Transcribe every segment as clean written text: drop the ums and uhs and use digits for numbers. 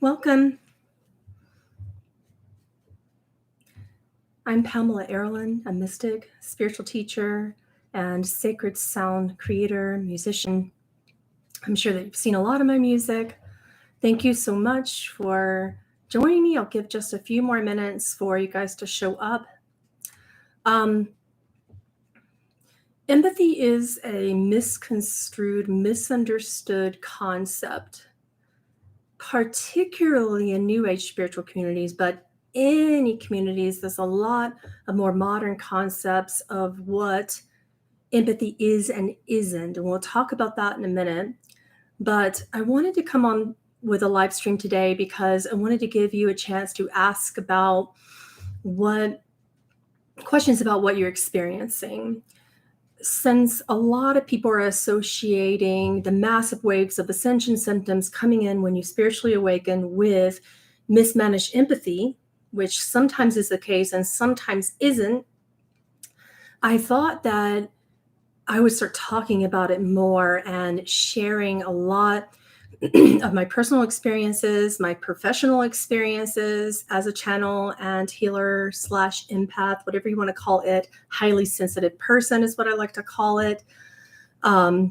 Welcome. I'm Pamela Aaralyn, a mystic, spiritual teacher, and sacred sound creator, musician. I'm sure that you've seen a lot of my music. Thank you so much for joining me. I'll give just a few more minutes for you guys to show up. Empathy is a misconstrued, misunderstood concept, particularly in New Age spiritual communities, but any communities, there's a lot of more modern concepts of what empathy is and isn't. And we'll talk about that in a minute. But I wanted to come on with a live stream today because I wanted to give you a chance to ask about questions about what you're experiencing. Since a lot of people are associating the massive waves of ascension symptoms coming in when you spiritually awaken with mismanaged empathy, which sometimes is the case and sometimes isn't, I thought that I would start talking about it more and sharing a lot of my personal experiences, my professional experiences as a channel and healer / empath, whatever you want to call it. Highly sensitive person is what I like to call it. I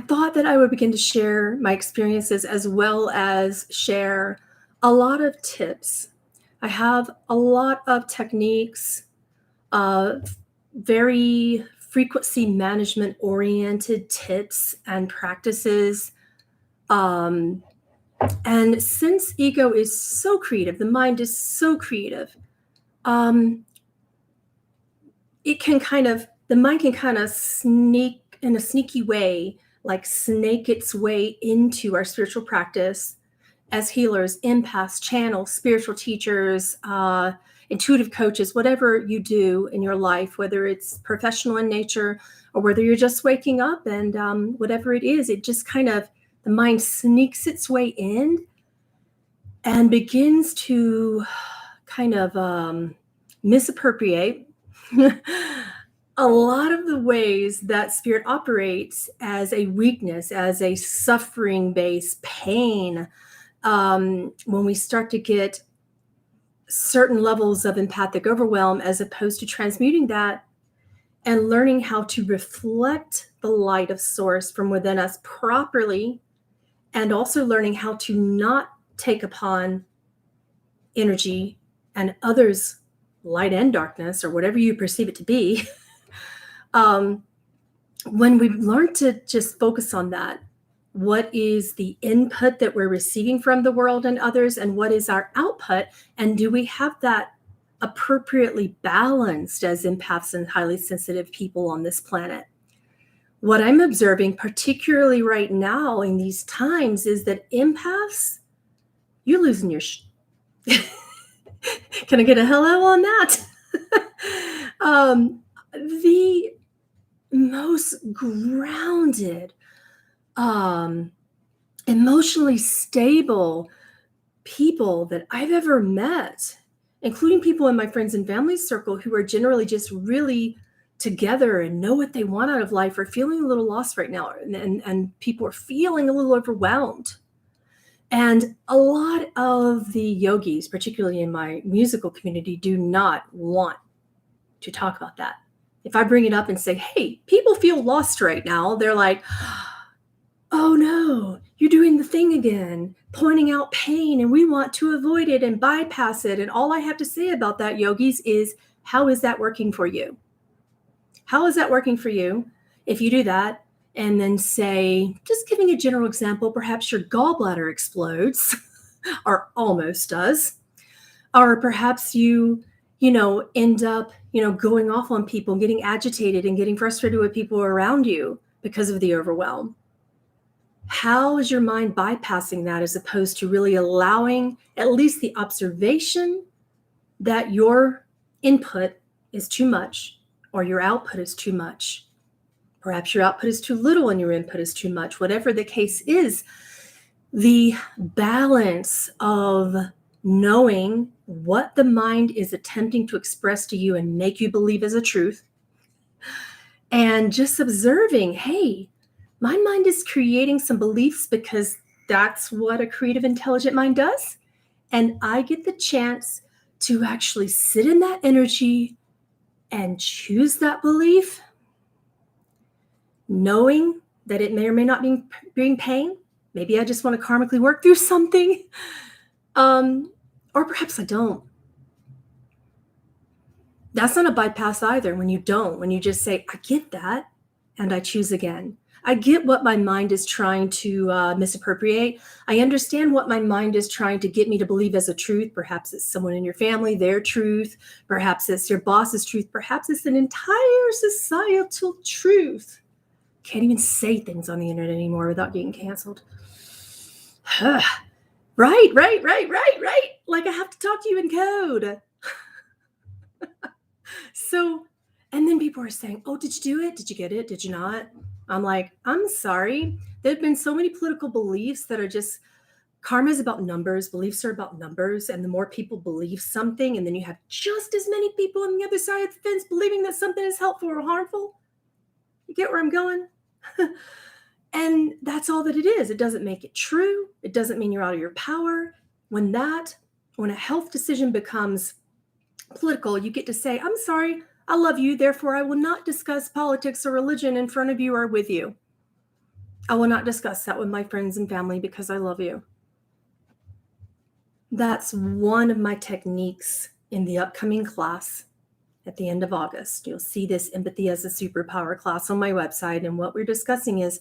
thought that I would begin to share my experiences as well as share a lot of tips. I have a lot of techniques, very frequency management oriented tips and practices. And since ego is so creative, the mind is so creative, the mind can kind of sneak in a sneaky way, like snake its way into our spiritual practice as healers, empaths, channels, spiritual teachers, intuitive coaches, whatever you do in your life, whether it's professional in nature or whether you're just waking up and whatever it is, it just kind of, the mind sneaks its way in and begins to kind of misappropriate a lot of the ways that spirit operates as a weakness, as a suffering-based pain. When we start to get certain levels of empathic overwhelm, as opposed to transmuting that and learning how to reflect the light of source from within us properly, and also learning how to not take upon energy and others' light and darkness, or whatever you perceive it to be. When we learn to just focus on that, what is the input that we're receiving from the world and others, and what is our output, and do we have that appropriately balanced as empaths and highly sensitive people on this planet? What I'm observing, particularly right now in these times, is that empaths, you're losing your Can I get a hello on that? The most grounded, emotionally stable people that I've ever met, including people in my friends and family circle who are generally just really together and know what they want out of life, are feeling a little lost right now, and people are feeling a little overwhelmed. And a lot of the yogis, particularly in my musical community, do not want to talk about that. If I bring it up and say, hey, people feel lost right now, they're like, oh no, you're doing the thing again, pointing out pain, and we want to avoid it and bypass it. And all I have to say about that, yogis, is how is that working for you? How is that working for you if you do that and then say, just giving a general example, perhaps your gallbladder explodes or almost does, or perhaps you end up, going off on people, getting agitated and getting frustrated with people around you because of the overwhelm. How is your mind bypassing that, as opposed to really allowing at least the observation that your input is too much or your output is too much? Perhaps your output is too little and your input is too much. Whatever the case is, the balance of knowing what the mind is attempting to express to you and make you believe as a truth, and just observing, hey, my mind is creating some beliefs because that's what a creative, intelligent mind does. And I get the chance to actually sit in that energy and choose that belief, knowing that it may or may not be bring pain. Maybe I just want to karmically work through something. Or perhaps I don't. That's not a bypass either when you don't, when you just say, I get that, and I choose again. I get what my mind is trying to misappropriate. I understand what my mind is trying to get me to believe as a truth. Perhaps it's someone in your family, their truth. Perhaps it's your boss's truth. Perhaps it's an entire societal truth. Can't even say things on the internet anymore without getting canceled. Right. Like I have to talk to you in code. So, and then people are saying, oh, did you do it? Did you get it? Did you not? I'm like, I'm sorry. There have been so many political beliefs that are just, karma is about numbers. Beliefs are about numbers. And the more people believe something, and then you have just as many people on the other side of the fence believing that something is helpful or harmful. You get where I'm going? And that's all that it is. It doesn't make it true. It doesn't mean you're out of your power. When a health decision becomes political, you get to say, I'm sorry, I love you, therefore I will not discuss politics or religion in front of you or with you. I will not discuss that with my friends and family because I love you. That's one of my techniques in the upcoming class at the end of August. You'll see this Empathy as a Superpower class on my website. And what we're discussing is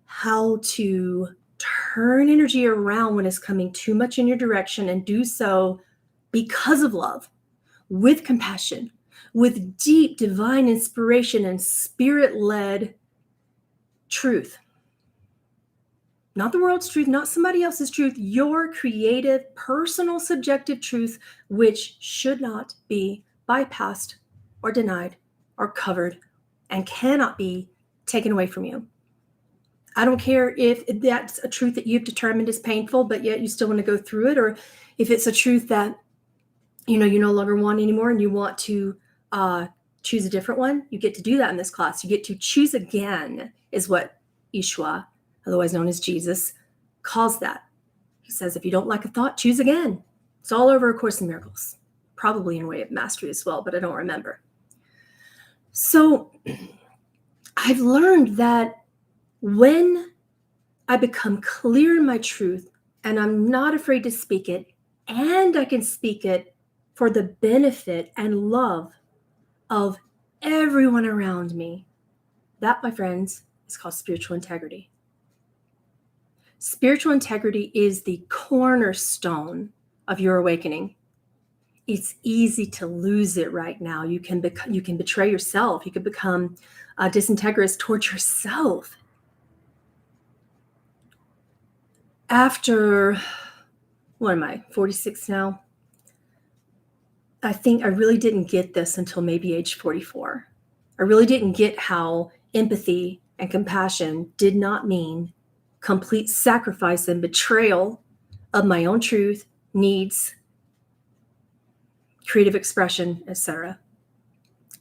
how to turn energy around when it's coming too much in your direction and do so because of love, with compassion, with deep divine inspiration and spirit-led truth. Not the world's truth, not somebody else's truth, your creative, personal, subjective truth, which should not be bypassed or denied or covered and cannot be taken away from you. I don't care if that's a truth that you've determined is painful, but yet you still want to go through it, or if it's a truth that you no longer want anymore and you want to choose a different one. You get to do that in this class. You get to choose again, is what Yeshua, otherwise known as Jesus, calls that. He says, if you don't like a thought, choose again. It's all over A Course in Miracles, probably in Way of Mastery as well, but I don't remember. So I've learned that when I become clear in my truth and I'm not afraid to speak it, and I can speak it for the benefit and love of everyone around me, that, my friends, is called spiritual integrity. Spiritual integrity is the cornerstone of your awakening. It's easy to lose it right now. You can betray yourself. You can become disintegrous towards yourself. After, what am I, 46 now? I think I really didn't get this until maybe age 44. I really didn't get how empathy and compassion did not mean complete sacrifice and betrayal of my own truth, needs, creative expression, etc.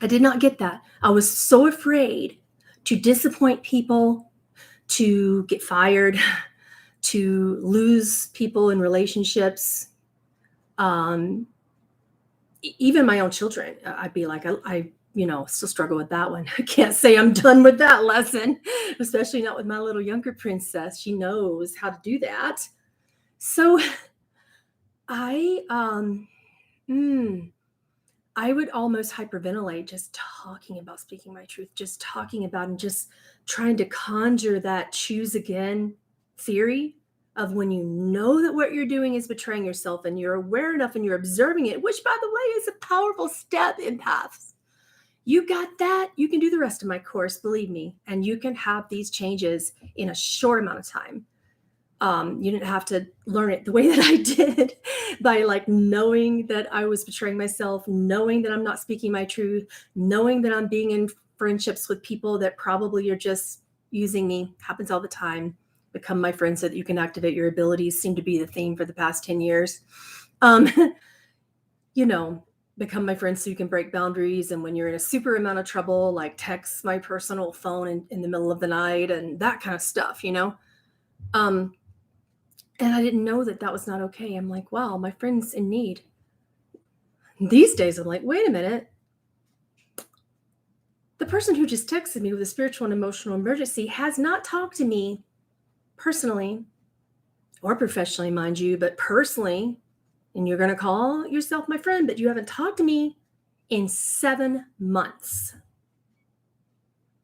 I did not get that. I was so afraid to disappoint people, to get fired, to lose people in relationships, even my own children. I'd be like, I still struggle with that one. I can't say I'm done with that lesson, especially not with my little younger princess. She knows how to do that. So I would almost hyperventilate just talking about speaking my truth, just talking about and just trying to conjure that choose again theory of when you know that what you're doing is betraying yourself and you're aware enough and you're observing it, which, by the way, is a powerful step in Empaths. You got that, you can do the rest of my course, believe me, and you can have these changes in a short amount of time. You didn't have to learn it the way that I did by like knowing that I was betraying myself, knowing that I'm not speaking my truth, knowing that I'm being in friendships with people that probably are just using me. Happens all the time. Become my friend so that you can activate your abilities seem to be the theme for the past 10 years. Become my friend so you can break boundaries. And when you're in a super amount of trouble, like text my personal phone in the middle of the night and that kind of stuff, And I didn't know that that was not okay. I'm like, wow, my friend's in need. These days, I'm like, wait a minute. The person who just texted me with a spiritual and emotional emergency has not talked to me personally or professionally, mind you, but personally. And you're going to call yourself my friend, but you haven't talked to me in 7 months.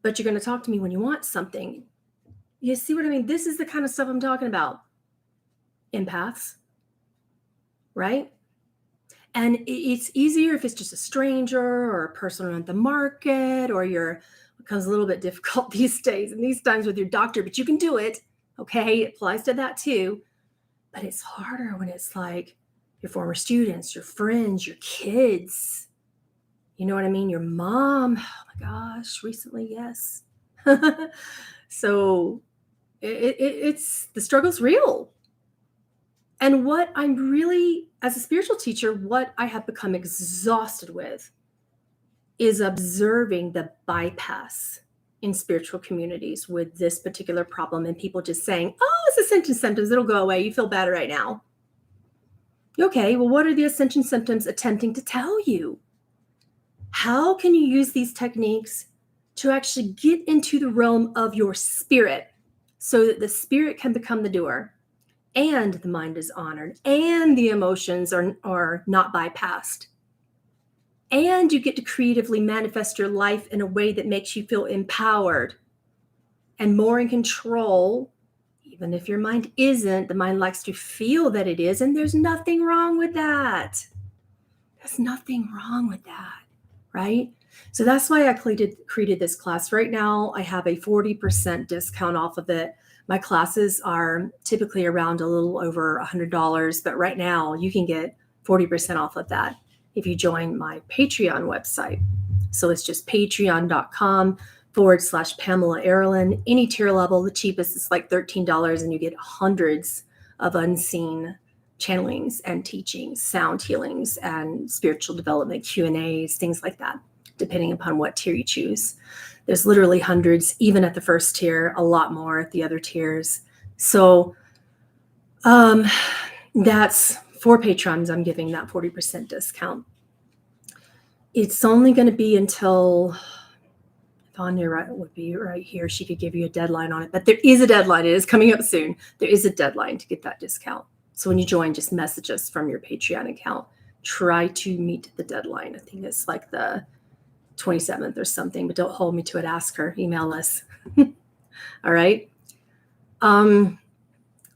But you're going to talk to me when you want something. You see what I mean? This is the kind of stuff I'm talking about. Empaths, right? And it's easier if it's just a stranger or a person on the market, or it becomes a little bit difficult these days and these times with your doctor, but you can do it. Okay. It applies to that too. But it's harder when it's like your former students, your friends, your kids. You know what I mean? Your mom. Oh my gosh, recently, yes. So it's the struggle's real. And what I'm really, as a spiritual teacher, what I have become exhausted with is observing the bypass in spiritual communities with this particular problem, and people just saying, oh, it's ascension symptoms, it'll go away, you feel better right now. Okay, well, what are the ascension symptoms attempting to tell you? How can you use these techniques to actually get into the realm of your spirit so that the spirit can become the doer, and the mind is honored, and the emotions are not bypassed, and you get to creatively manifest your life in a way that makes you feel empowered and more in control? Even if your mind isn't, the mind likes to feel that it is, and there's nothing wrong with that. There's nothing wrong with that, right? So that's why I created this class. Right now, I have a 40% discount off of it. My classes are typically around a little over $100, but right now you can get 40% off of that if you join my Patreon website. So it's just patreon.com/Pamela Aaralyn. Any tier level, the cheapest is like $13, and you get hundreds of unseen channelings and teachings, sound healings, and spiritual development Q&As, things like that, depending upon what tier you choose. There's literally hundreds, even at the first tier, a lot more at the other tiers. So that's for patrons. I'm giving that 40% discount. It's only going to be until, if Anya would be right here, she could give you a deadline on it. But there is a deadline. It is coming up soon. There is a deadline to get that discount. So when you join, just message us from your Patreon account. Try to meet the deadline. I think it's like the 27th or something, but don't hold me to it. Ask her, email us. All right. And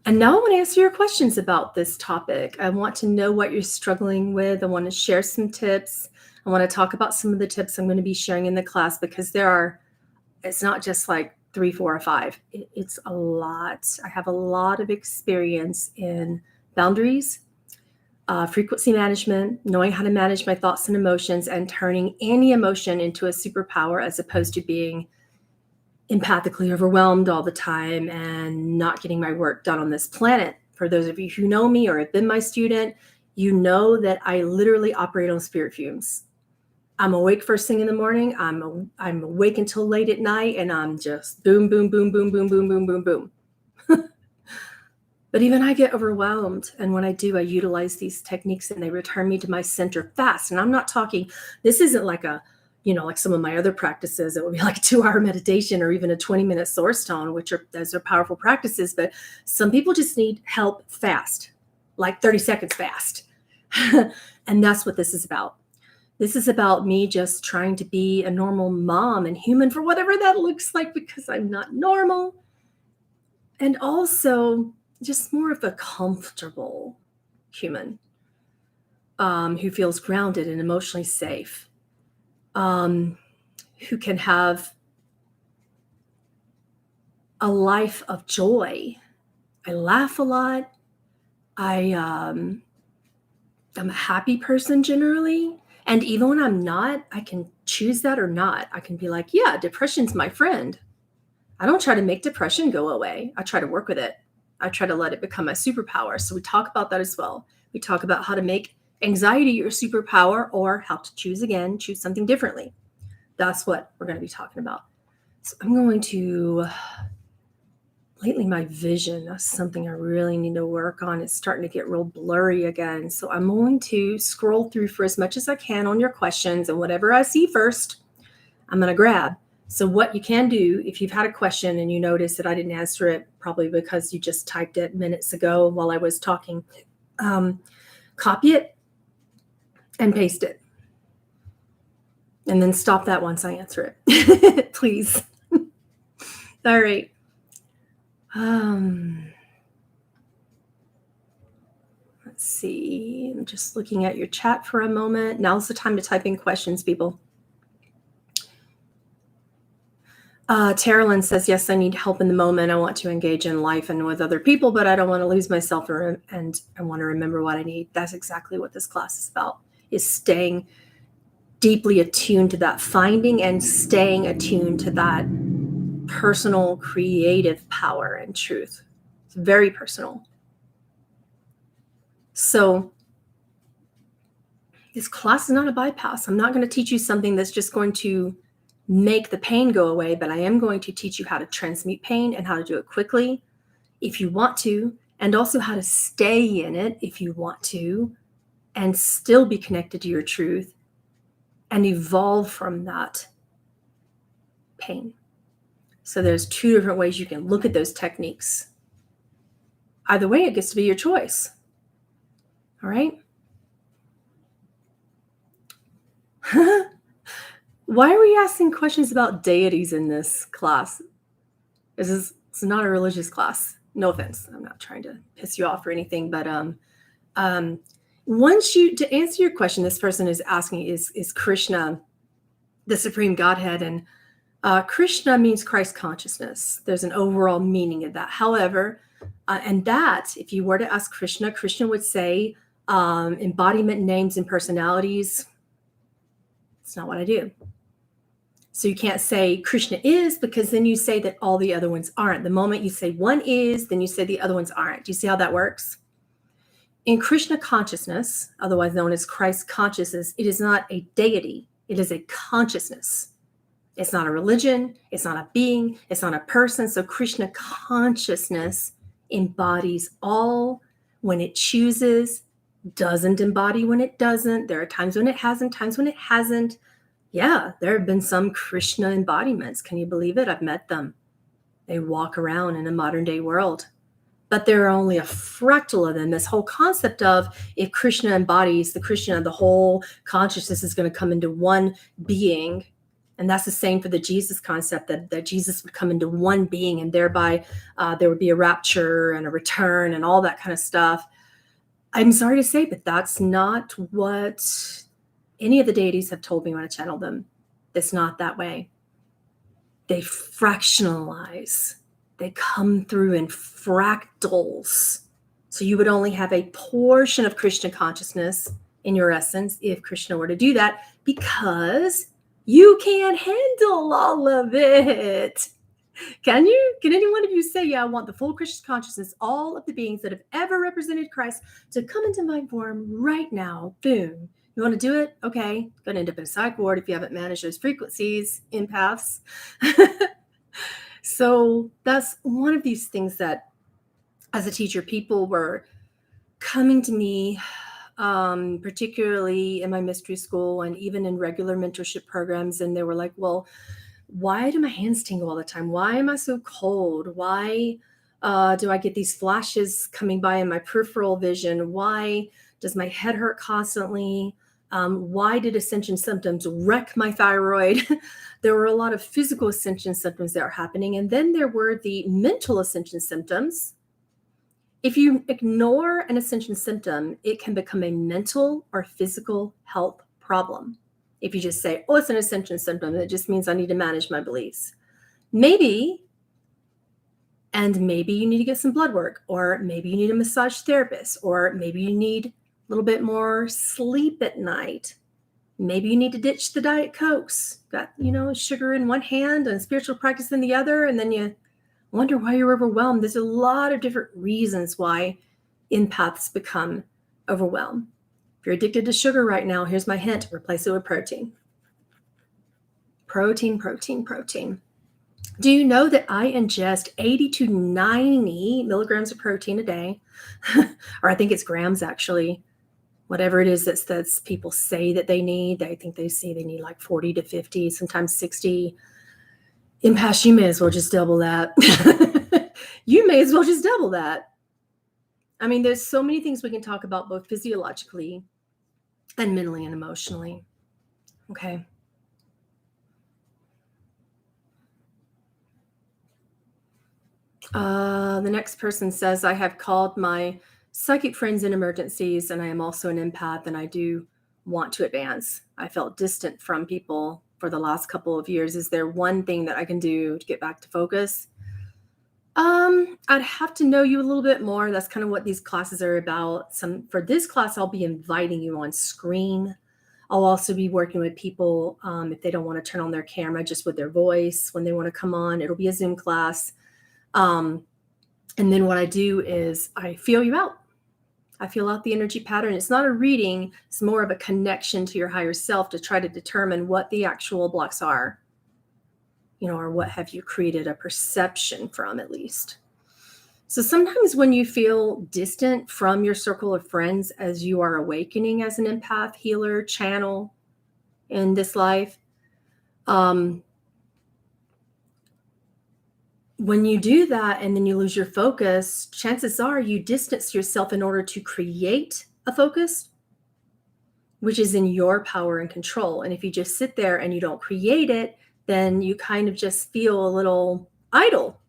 now I want to answer your questions about this topic. I want to know what you're struggling with. I want to share some tips. I want to talk about some of the tips I'm going to be sharing in the class, because it's not just like 3, 4, or 5. It's a lot. I have a lot of experience in boundaries, frequency management, knowing how to manage my thoughts and emotions, and turning any emotion into a superpower, as opposed to being empathically overwhelmed all the time and not getting my work done on this planet. For those of you who know me or have been my student, you know that I literally operate on spirit fumes. I'm awake first thing in the morning. I'm awake until late at night, and I'm just boom, boom, boom, boom, boom, boom, boom, boom, boom. But even I get overwhelmed. And when I do, I utilize these techniques and they return me to my center fast. And I'm not talking, this isn't like like some of my other practices. It would be like a 2-hour meditation or even a 20-minute source tone, those are powerful practices. But some people just need help fast, like 30 seconds fast. And that's what this is about. This is about me just trying to be a normal mom and human, for whatever that looks like, because I'm not normal. And also just more of a comfortable human who feels grounded and emotionally safe, who can have a life of joy. I laugh a lot. I'm a happy person generally. And even when I'm not, I can choose that or not. I can be like, yeah, depression's my friend. I don't try to make depression go away. I try to work with it. I try to let it become my superpower. So we talk about that as well. We talk about how to make anxiety your superpower, or how to choose something differently. That's what we're going to be talking about. So I'm going to lately my vision, that's something I really need to work on. It's starting to get real blurry again. So I'm going to scroll through for as much as I can on your questions, and whatever I see first, I'm going to grab. So what you can do, if you've had a question and you notice that I didn't answer it, probably because you just typed it minutes ago while I was talking, copy it and paste it. And then stop that once I answer it, please. All right. Let's see. I'm just looking at your chat for a moment. Now's the time to type in questions, people. Aaralyn says, yes, I need help in the moment. I want to engage in life and with other people, but I don't want to lose myself, and I want to remember what I need. That's exactly what this class is about, is staying deeply attuned to that, finding and staying attuned to that personal creative power and truth. It's very personal. So this class is not a bypass. I'm not going to teach you something that's just going to make the pain go away, but I am going to teach you how to transmute pain and how to do it quickly if you want to, and also how to stay in it if you want to, and still be connected to your truth and evolve from that pain. So there's two different ways you can look at those techniques. Either way, it gets to be your choice. All right? Why are we asking questions about deities in this class? It's not a religious class. No offense. I'm not trying to piss you off or anything, but to answer your question, this person is asking, is Krishna the supreme Godhead? And Krishna means Christ consciousness. There's an overall meaning of that. However, and that, if you were to ask Krishna, Krishna would say embodiment, names, and personalities. It's not what I do. So you can't say Krishna is, because then you say that all the other ones aren't. The moment you say one is, then you say the other ones aren't. Do you see how that works? In Krishna consciousness, otherwise known as Christ consciousness, it is not a deity. It is a consciousness. It's not a religion. It's not a being. It's not a person. So Krishna consciousness embodies all when it chooses, doesn't embody when it doesn't. There are times when it hasn't, times when it hasn't. Yeah, there have been some Krishna embodiments. Can you believe it? I've met them. They walk around in a modern day world, but there are only a fractal of them. This whole concept of, if Krishna embodies the Krishna, the whole consciousness is going to come into one being. And that's the same for the Jesus concept, that Jesus would come into one being, and thereby there would be a rapture and a return and all that kind of stuff. I'm sorry to say, but that's not what any of the deities have told me when I channel them. It's not that way. They fractionalize. They come through in fractals. So you would only have a portion of Krishna consciousness in your essence if Krishna were to do that, because you can't handle all of it. Can you? Can any one of you say, yeah, I want the full Krishna consciousness, all of the beings that have ever represented Christ, to come into my form right now? Boom. You want to do it? Okay. Going to end up in a psych ward if you haven't managed those frequencies, empaths. So that's one of these things that, as a teacher, people were coming to me, particularly in my mystery school and even in regular mentorship programs. And they were like, well, why do my hands tingle all the time? Why am I so cold? Why do I get these flashes coming by in my peripheral vision? Why does my head hurt constantly? Why did ascension symptoms wreck my thyroid? There were a lot of physical ascension symptoms that are happening. And then there were the mental ascension symptoms. If you ignore an ascension symptom, it can become a mental or physical health problem. If you just say, oh, it's an ascension symptom, it just means I need to manage my beliefs. Maybe you need to get some blood work, or maybe you need a massage therapist, or maybe you need a little bit more sleep at night. Maybe you need to ditch the Diet Cokes. Got, sugar in one hand and spiritual practice in the other, and then you wonder why you're overwhelmed. There's a lot of different reasons why empaths become overwhelmed. If you're addicted to sugar right now, here's my hint: replace it with protein. Protein. Do you know that I ingest 80 to 90 milligrams of protein a day? Or I think it's grams actually. Whatever it is that's people say that they need. I think they say they need like 40 to 50, sometimes 60. Empaths, you may as well just double that. You may as well just double that. I mean, there's so many things we can talk about both physiologically and mentally and emotionally. Okay. The next person says, I have called my psychic friends in emergencies, and I am also an empath, and I do want to advance. I felt distant from people for the last couple of years. Is there one thing that I can do to get back to focus? I'd have to know you a little bit more. That's kind of what these classes are about. For this class, I'll be inviting you on screen. I'll also be working with people if they don't want to turn on their camera, just with their voice when they want to come on. It'll be a Zoom class. And then what I do is I feel you out. I feel out the energy pattern. It's not a reading. It's more of a connection to your higher self to try to determine what the actual blocks are, or what have you created a perception from, at least. So sometimes when you feel distant from your circle of friends as you are awakening as an empath, healer, channel in this life, when you do that and then you lose your focus, chances are you distance yourself in order to create a focus, which is in your power and control. And if you just sit there and you don't create it, then you kind of just feel a little idle.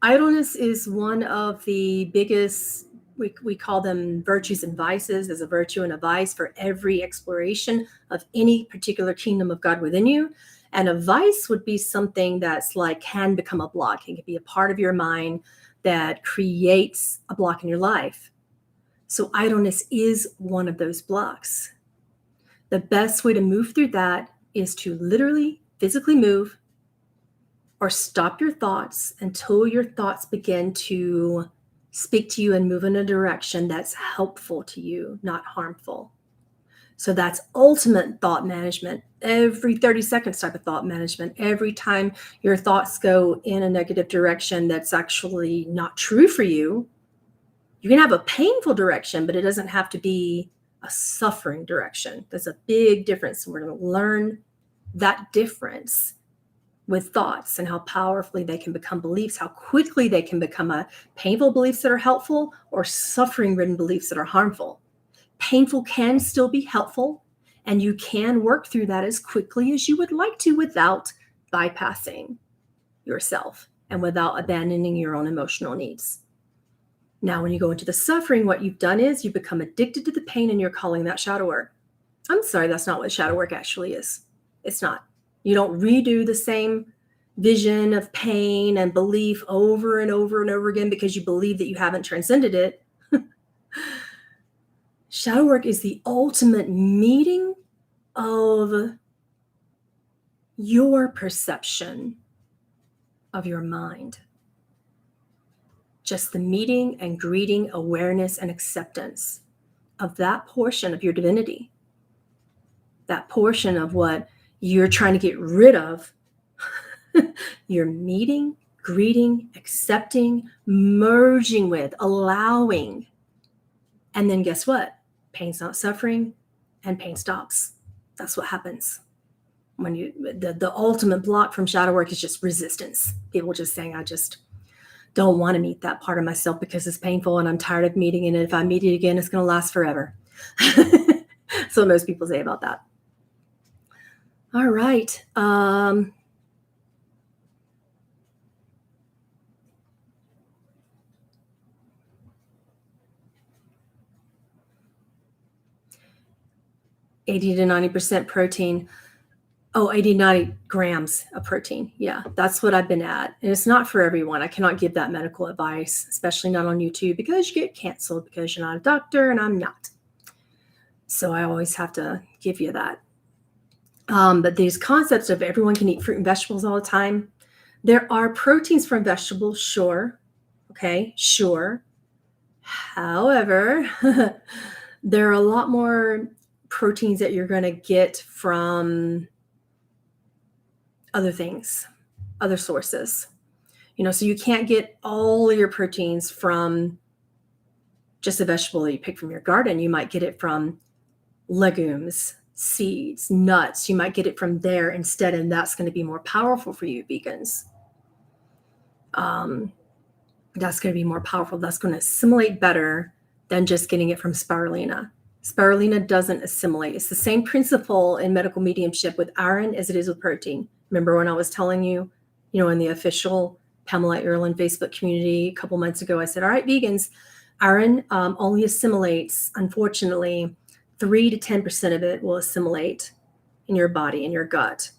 Idleness is one of the biggest, we call them virtues and vices. There's a virtue and a vice for every exploration of any particular kingdom of God within you. And a vice would be something that's like can become a block. It can be a part of your mind that creates a block in your life. So idleness is one of those blocks. The best way to move through that is to literally physically move or stop your thoughts until your thoughts begin to speak to you and move in a direction that's helpful to you, not harmful. So that's ultimate thought management. Every 30 seconds type of thought management. Every time your thoughts go in a negative direction that's actually not true for you, you can have a painful direction, but it doesn't have to be a suffering direction. There's a big difference. We're going to learn that difference with thoughts and how powerfully they can become beliefs, how quickly they can become painful beliefs that are helpful or suffering-ridden beliefs that are harmful. Painful can still be helpful, and you can work through that as quickly as you would like to without bypassing yourself and without abandoning your own emotional needs. Now, when you go into the suffering, what you've done is you become addicted to the pain and you're calling that shadow work. I'm sorry, that's not what shadow work actually is. It's not. You don't redo the same vision of pain and belief over and over and over again because you believe that you haven't transcended it. Shadow work is the ultimate meeting of your perception of your mind. Just the meeting and greeting, awareness and acceptance of that portion of your divinity, that portion of what you're trying to get rid of. You're meeting, greeting, accepting, merging with, allowing. And then guess what? Pain's not suffering and pain stops. That's what happens. When the ultimate block from shadow work is just resistance. People just saying, I just don't want to meet that part of myself because it's painful and I'm tired of meeting it. And if I meet it again, it's going to last forever. That's what most people say about that. All right. $80 to 90% protein. Oh, 80, 90 grams of protein. Yeah, that's what I've been at. And it's not for everyone. I cannot give that medical advice, especially not on YouTube, because you get canceled because you're not a doctor and I'm not. So I always have to give you that. But these concepts of everyone can eat fruit and vegetables all the time. There are proteins from vegetables, sure. Okay, sure. However, there are a lot more proteins that you're going to get from other things. other sources. So you can't get all of your proteins from just a vegetable that you pick from your garden. You might get it from legumes, seeds, nuts. You might get it from there instead, and that's going to be more powerful for you vegans. That's going to be more powerful. That's going to assimilate better than just getting it from spirulina. Spirulina doesn't assimilate. It's the same principle in medical mediumship with iron as it is with protein. Remember when I was telling you, in the official Pamela Aaralyn Facebook community a couple months ago, I said, all right, vegans, iron only assimilates, unfortunately, 3 to 10% of it will assimilate in your body, in your gut,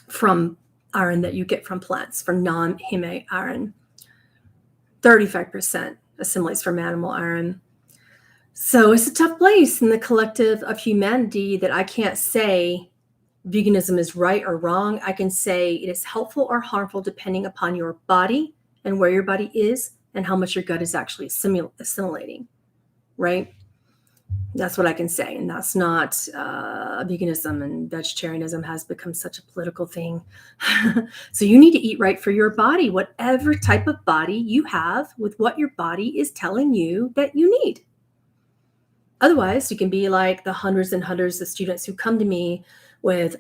from iron that you get from plants, from non-heme iron. 35% assimilates from animal iron. So it's a tough place in the collective of humanity that I can't say veganism is right or wrong. I can say it is helpful or harmful depending upon your body and where your body is and how much your gut is actually assimilating, right? That's what I can say. And that's not veganism, and vegetarianism has become such a political thing. So you need to eat right for your body, whatever type of body you have, with what your body is telling you that you need. Otherwise, you can be like the hundreds and hundreds of students who come to me with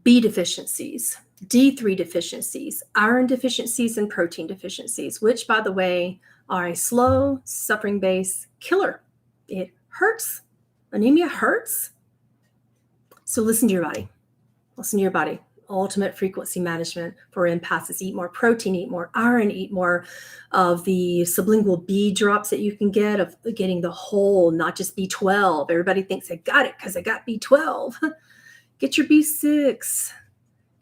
B deficiencies, D3 deficiencies, iron deficiencies, and protein deficiencies, which, by the way, are a slow, suffering-based killer. It hurts. Anemia hurts. So listen to your body. Listen to your body. Ultimate frequency management for empaths is eat more protein, eat more iron, eat more of the sublingual B drops that you can get, of getting the whole, not just B12. Everybody thinks I got it because I got B12. Get your B6,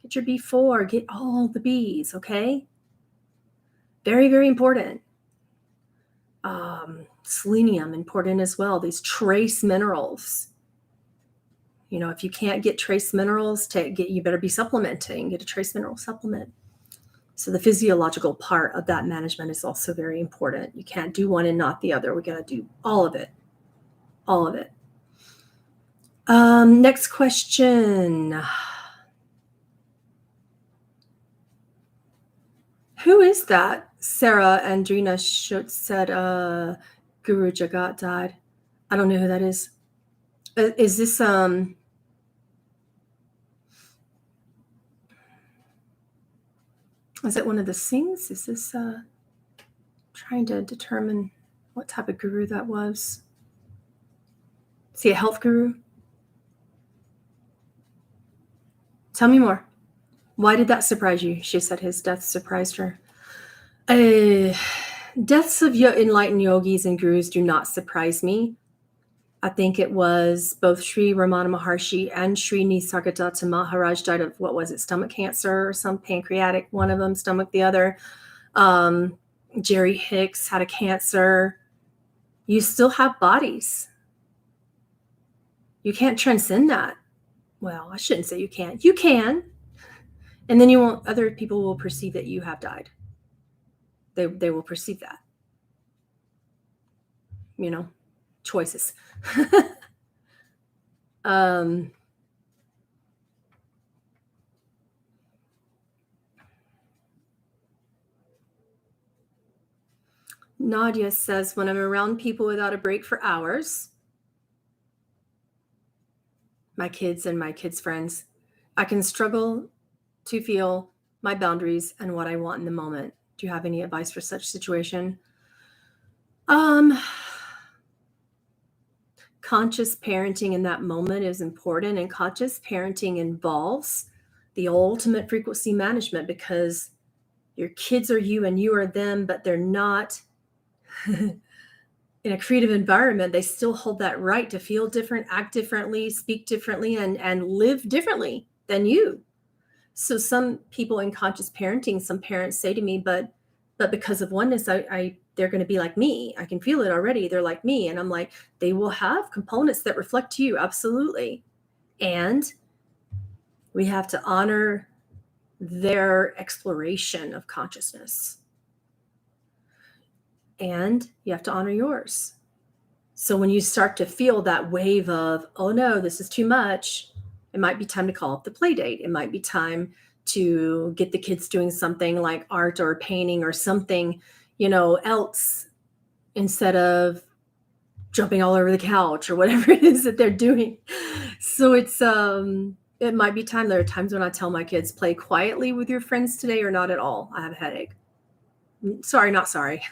get your B4, get all the Bs, okay? Very, very important. Selenium, important as well. These trace minerals. If you can't get trace minerals, you better be supplementing. Get a trace mineral supplement. So the physiological part of that management is also very important. You can't do one and not the other. We got to do all of it. All of it. Next question. Who is that? Sarah Andrina Schutz said Guru Jagat died. I don't know who that is. Is this is it one of the Singhs? Is this trying to determine what type of guru that was? Is he a health guru? Tell me more. Why did that surprise you? She said his death surprised her. Deaths of enlightened yogis and gurus do not surprise me. I think it was both Sri Ramana Maharshi and Sri Nisargadatta Maharaj died of, stomach cancer or some pancreatic, one of them, stomach the other. Jerry Hicks had a cancer. You still have bodies. You can't transcend that. Well, I shouldn't say you can't. You can. And then other people will perceive that you have died. They will perceive that. Choices. Nadia says, when I'm around people without a break for hours, my kids and my kids' friends, I can struggle to feel my boundaries and what I want in the moment. Do you have any advice for such situation? Conscious parenting in that moment is important, and conscious parenting involves the ultimate frequency management, because your kids are you and you are them, but they're not in a creative environment. They still hold that right to feel different, act differently, speak differently, and live differently than you. So some people in conscious parenting, some parents say to me, but because of oneness, they're going to be like me. I can feel it already. They're like me. And I'm like, they will have components that reflect you. Absolutely. And we have to honor their exploration of consciousness. And you have to honor yours. So when you start to feel that wave of, oh no, this is too much, it might be time to call up the play date. It might be time to get the kids doing something like art or painting or something, else, instead of jumping all over the couch or whatever it is that they're doing. So it might be time. There are times when I tell my kids, play quietly with your friends today or not at all. I have a headache. Sorry, not sorry.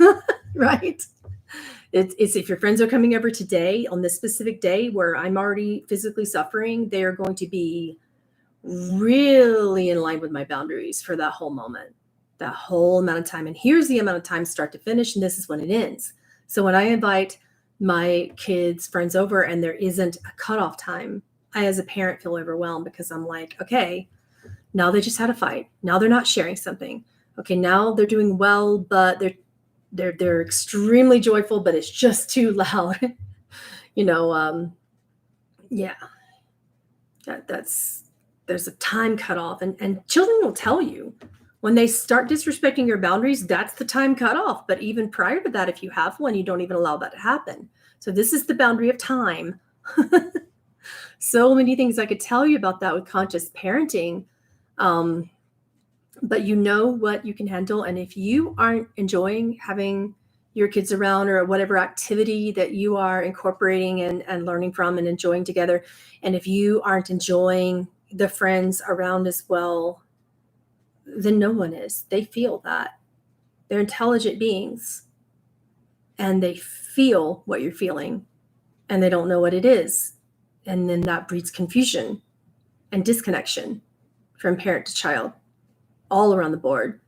Right? It's if your friends are coming over today on this specific day where I'm already physically suffering, they are going to be really in line with my boundaries for that whole moment, that whole amount of time. And here's the amount of time start to finish, and this is when it ends. So when I invite my kids' friends over and there isn't a cutoff time, I, as a parent, feel overwhelmed because I'm like, okay, now they just had a fight. Now they're not sharing something. Okay, now they're doing well, but they're extremely joyful, but it's just too loud. Yeah, there's a time cutoff, and children will tell you when they start disrespecting your boundaries, that's the time cutoff. But even prior to that, if you have one, you don't even allow that to happen. So this is the boundary of time. So many things I could tell you about that with conscious parenting. But you know what you can handle. And if you aren't enjoying having your kids around, or whatever activity that you are incorporating and learning from and enjoying together, and if you aren't enjoying the friends around as well, then no one is. They feel that. They're intelligent beings, and they feel what you're feeling, and they don't know what it is. And then that breeds confusion and disconnection from parent to child, all around the board.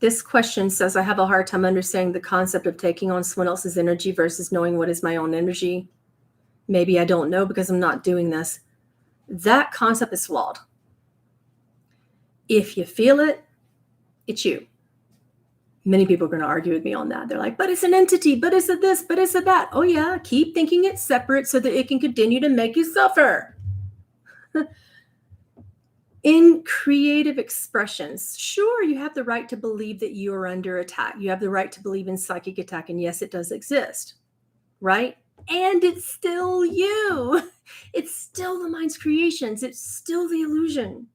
This question says, I have a hard time understanding the concept of taking on someone else's energy versus knowing what is my own energy. Maybe I don't know because I'm not doing this. That concept is flawed. If you feel it, it's you. Many people are going to argue with me on that. They're like, but it's an entity, but it's a this, but it's a that. Oh yeah, keep thinking it's separate so that it can continue to make you suffer. In creative expressions, sure, you have the right to believe that you are under attack. You have the right to believe in psychic attack. And yes, it does exist, right? And it's still you. It's still the mind's creations. It's still the illusion.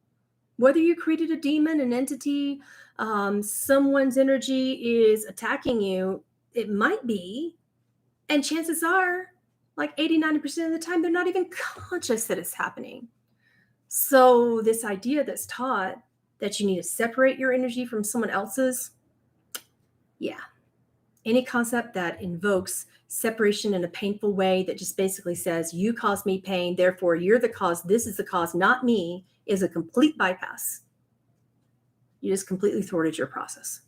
Whether you created a demon, an entity, someone's energy is attacking you, it might be. And chances are, like 80-90% of the time, they're not even conscious that it's happening. So this idea that's taught that you need to separate your energy from someone else's, yeah. Any concept that invokes separation in a painful way, that just basically says, you caused me pain, therefore you're the cause, this is the cause, not me, is a complete bypass. You just completely thwarted your process.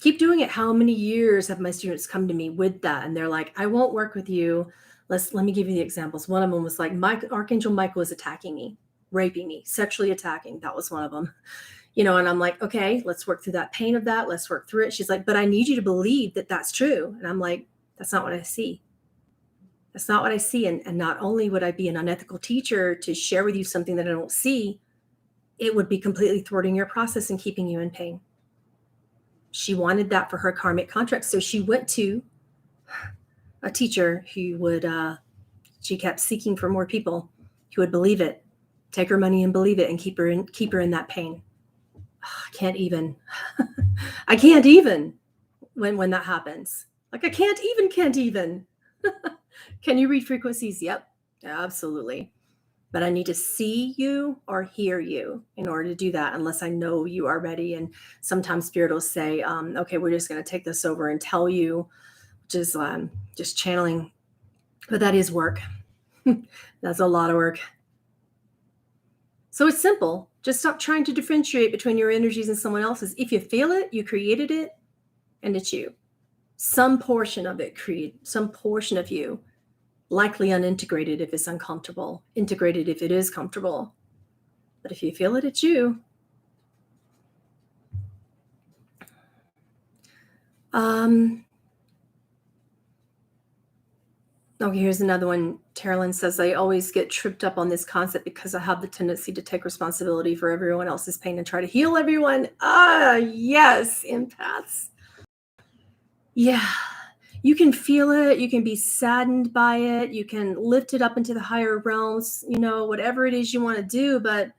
Keep doing it. How many years have my students come to me with that? And they're like, I won't work with you. Let me give you the examples. One of them was like, Archangel Michael was attacking me, raping me, sexually attacking. That was one of them. And I'm like, okay, let's work through that pain of that. Let's work through it. She's like, but I need you to believe that that's true. And I'm like, that's not what I see. That's not what I see. And not only would I be an unethical teacher to share with you something that I don't see, it would be completely thwarting your process and keeping you in pain. She wanted that for her karmic contract. So she went to a teacher who would, she kept seeking for more people who would believe it, take her money and believe it, and keep her in that pain. I can't even when that happens. Like I can't even. Can you read frequencies? Yep, absolutely. But I need to see you or hear you in order to do that, unless I know you are ready. And sometimes Spirit will say, okay, we're just going to take this over and tell you, which is just channeling. But that is work. That's a lot of work. So it's simple. Just stop trying to differentiate between your energies and someone else's. If you feel it, you created it, and it's you. Some portion of it some portion of you, likely unintegrated if it's uncomfortable, integrated if it is comfortable. But if you feel it, it's you. Okay, here's another one. Aaralyn says, I always get tripped up on this concept because I have the tendency to take responsibility for everyone else's pain and try to heal everyone. Yes, empaths. Yeah, you can feel it. You can be saddened by it. You can lift it up into the higher realms, whatever it is you want to do. But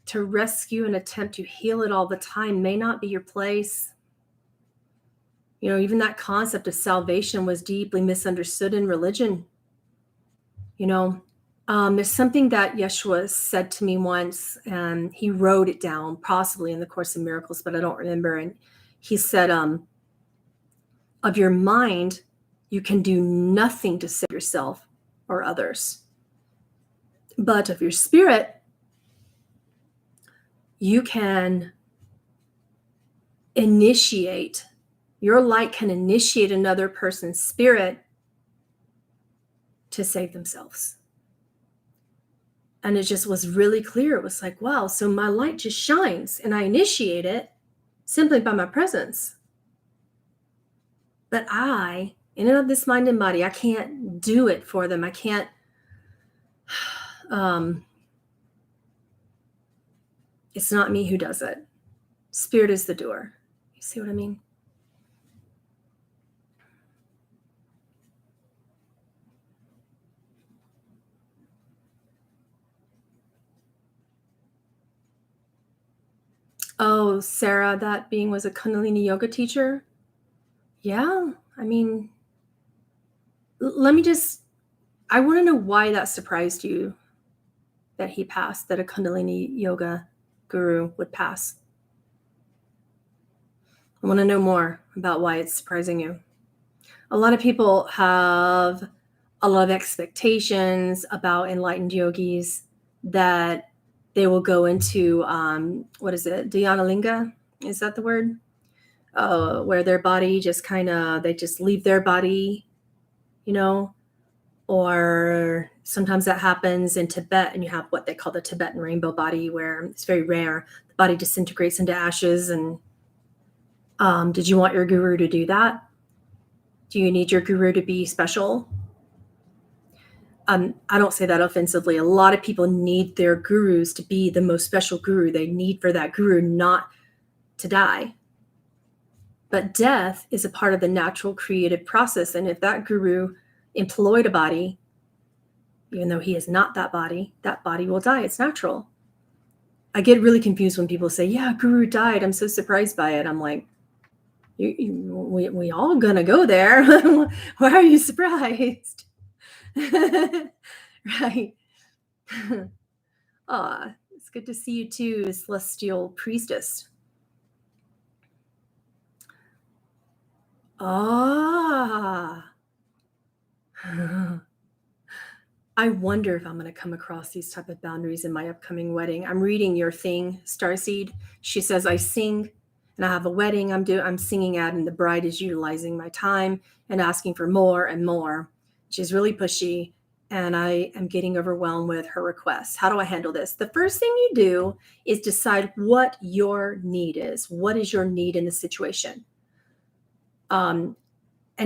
to rescue and attempt to heal it all the time may not be your place. Even that concept of salvation was deeply misunderstood in religion. There's something that Yeshua said to me once, and he wrote it down, possibly in the Course in Miracles, but I don't remember. And he said, of your mind, you can do nothing to save yourself or others. But of your spirit, you can initiate, your light can initiate another person's spirit to save themselves. And it just was really clear. It was like, wow, so my light just shines and I initiate it simply by my presence. But I, in and of this mind and body, I can't do it for them. I can't, it's not me who does it. Spirit is the doer. You see what I mean? Oh, Sarah, that being was a Kundalini yoga teacher. Yeah, I mean, I want to know why that surprised you that he passed, that a Kundalini yoga guru would pass. I want to know more about why it's surprising you. A lot of people have a lot of expectations about enlightened yogis that they will go into, what is it? Dhyanalinga? Is that the word? Where their body just they just leave their body, or sometimes that happens in Tibet, and you have what they call the Tibetan rainbow body, where it's very rare. The body disintegrates into ashes. And did you want your guru to do that? Do you need your guru to be special? I don't say that offensively. A lot of people need their gurus to be the most special guru. They need for that guru not to die. But death is a part of the natural creative process. And if that guru employed a body, even though he is not that body will die. It's natural. I get really confused when people say, yeah, guru died. I'm so surprised by it. I'm like, we all gonna go there. Why are you surprised? Right. It's good to see you too, Celestial Priestess. I wonder if I'm going to come across these type of boundaries in my upcoming wedding. I'm reading your thing, Starseed. She says, I sing and I have a wedding I'm singing at, and the bride is utilizing my time and asking for more and more. She's really pushy, and I am getting overwhelmed with her requests. How do I handle this? The first thing you do is decide what your need is. What is your need in the situation? And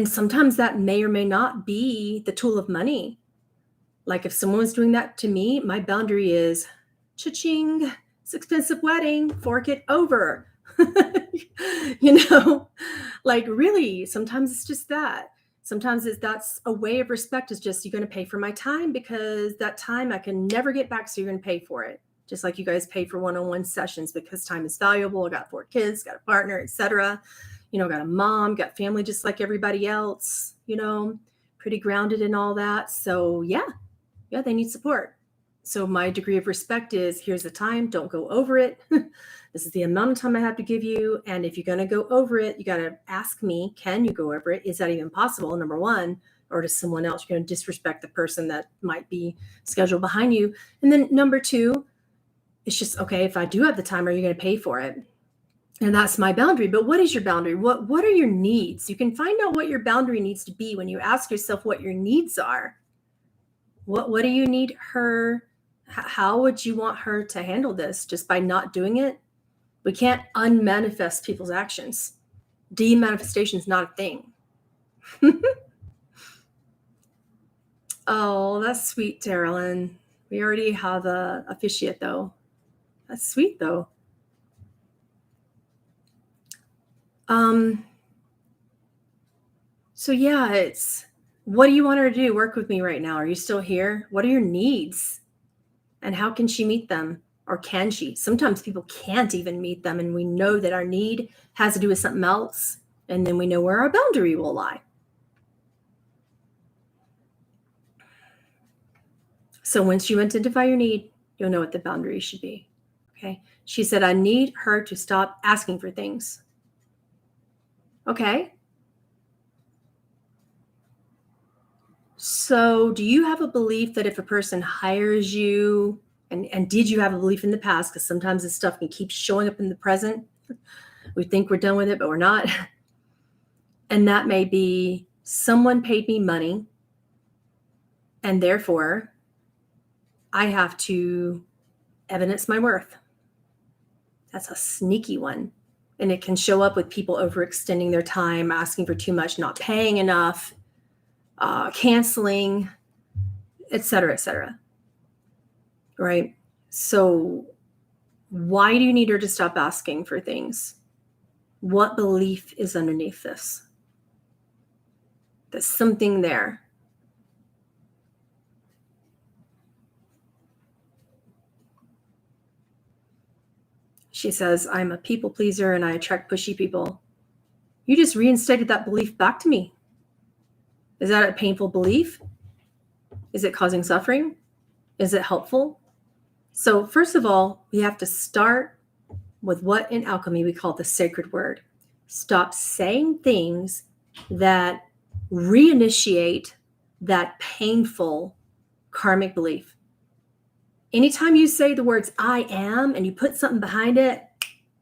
sometimes that may or may not be the tool of money. Like if someone's doing that to me, my boundary is, cha-ching, it's expensive wedding, fork it over. Like really, sometimes it's just that. Sometimes that's a way of respect, is just, you're going to pay for my time because that time I can never get back. So you're going to pay for it. Just like you guys pay for one-on-one sessions because time is valuable. I got 4 kids, got a partner, etc. Got a mom, got family just like everybody else, pretty grounded in all that. So yeah, they need support. So my degree of respect is, here's the time, don't go over it. This is the amount of time I have to give you. And if you're going to go over it, you got to ask me, can you go over it? Is that even possible? Number one, or to someone else, you're going to disrespect the person that might be scheduled behind you. And then number 2, it's just, okay, if I do have the time, are you going to pay for it? And that's my boundary. But what is your boundary? What are your needs? You can find out what your boundary needs to be when you ask yourself what your needs are. What do you need her? How would you want her to handle this? Just by not doing it? We can't unmanifest people's actions. Demanifestation is not a thing. Oh, that's sweet, Aaralyn. We already have a officiate, though. That's sweet, though. So yeah, it's, what do you want her to do? Work with me right now. Are you still here? What are your needs? And how can she meet them? Or can she? Sometimes people can't even meet them, and we know that our need has to do with something else, and then we know where our boundary will lie. So once you identify your need, you'll know what the boundary should be. Okay. She said, I need her to stop asking for things. Okay. So do you have a belief that if a person hires you, and did you have a belief in the past? Because sometimes this stuff can keep showing up in the present. We think we're done with it, but we're not. And that may be, someone paid me money, and therefore I have to evidence my worth. That's a sneaky one. And it can show up with people overextending their time, asking for too much, not paying enough, canceling, et cetera, right? So why do you need her to stop asking for things? What belief is underneath this? There's something there. She says, I'm a people pleaser and I attract pushy people. You just reinstated that belief back to me. Is that a painful belief? Is it causing suffering? Is it helpful? So first of all, we have to start with what in alchemy we call the sacred word. Stop saying things that reinitiate that painful karmic belief. Anytime you say the words I am and you put something behind it,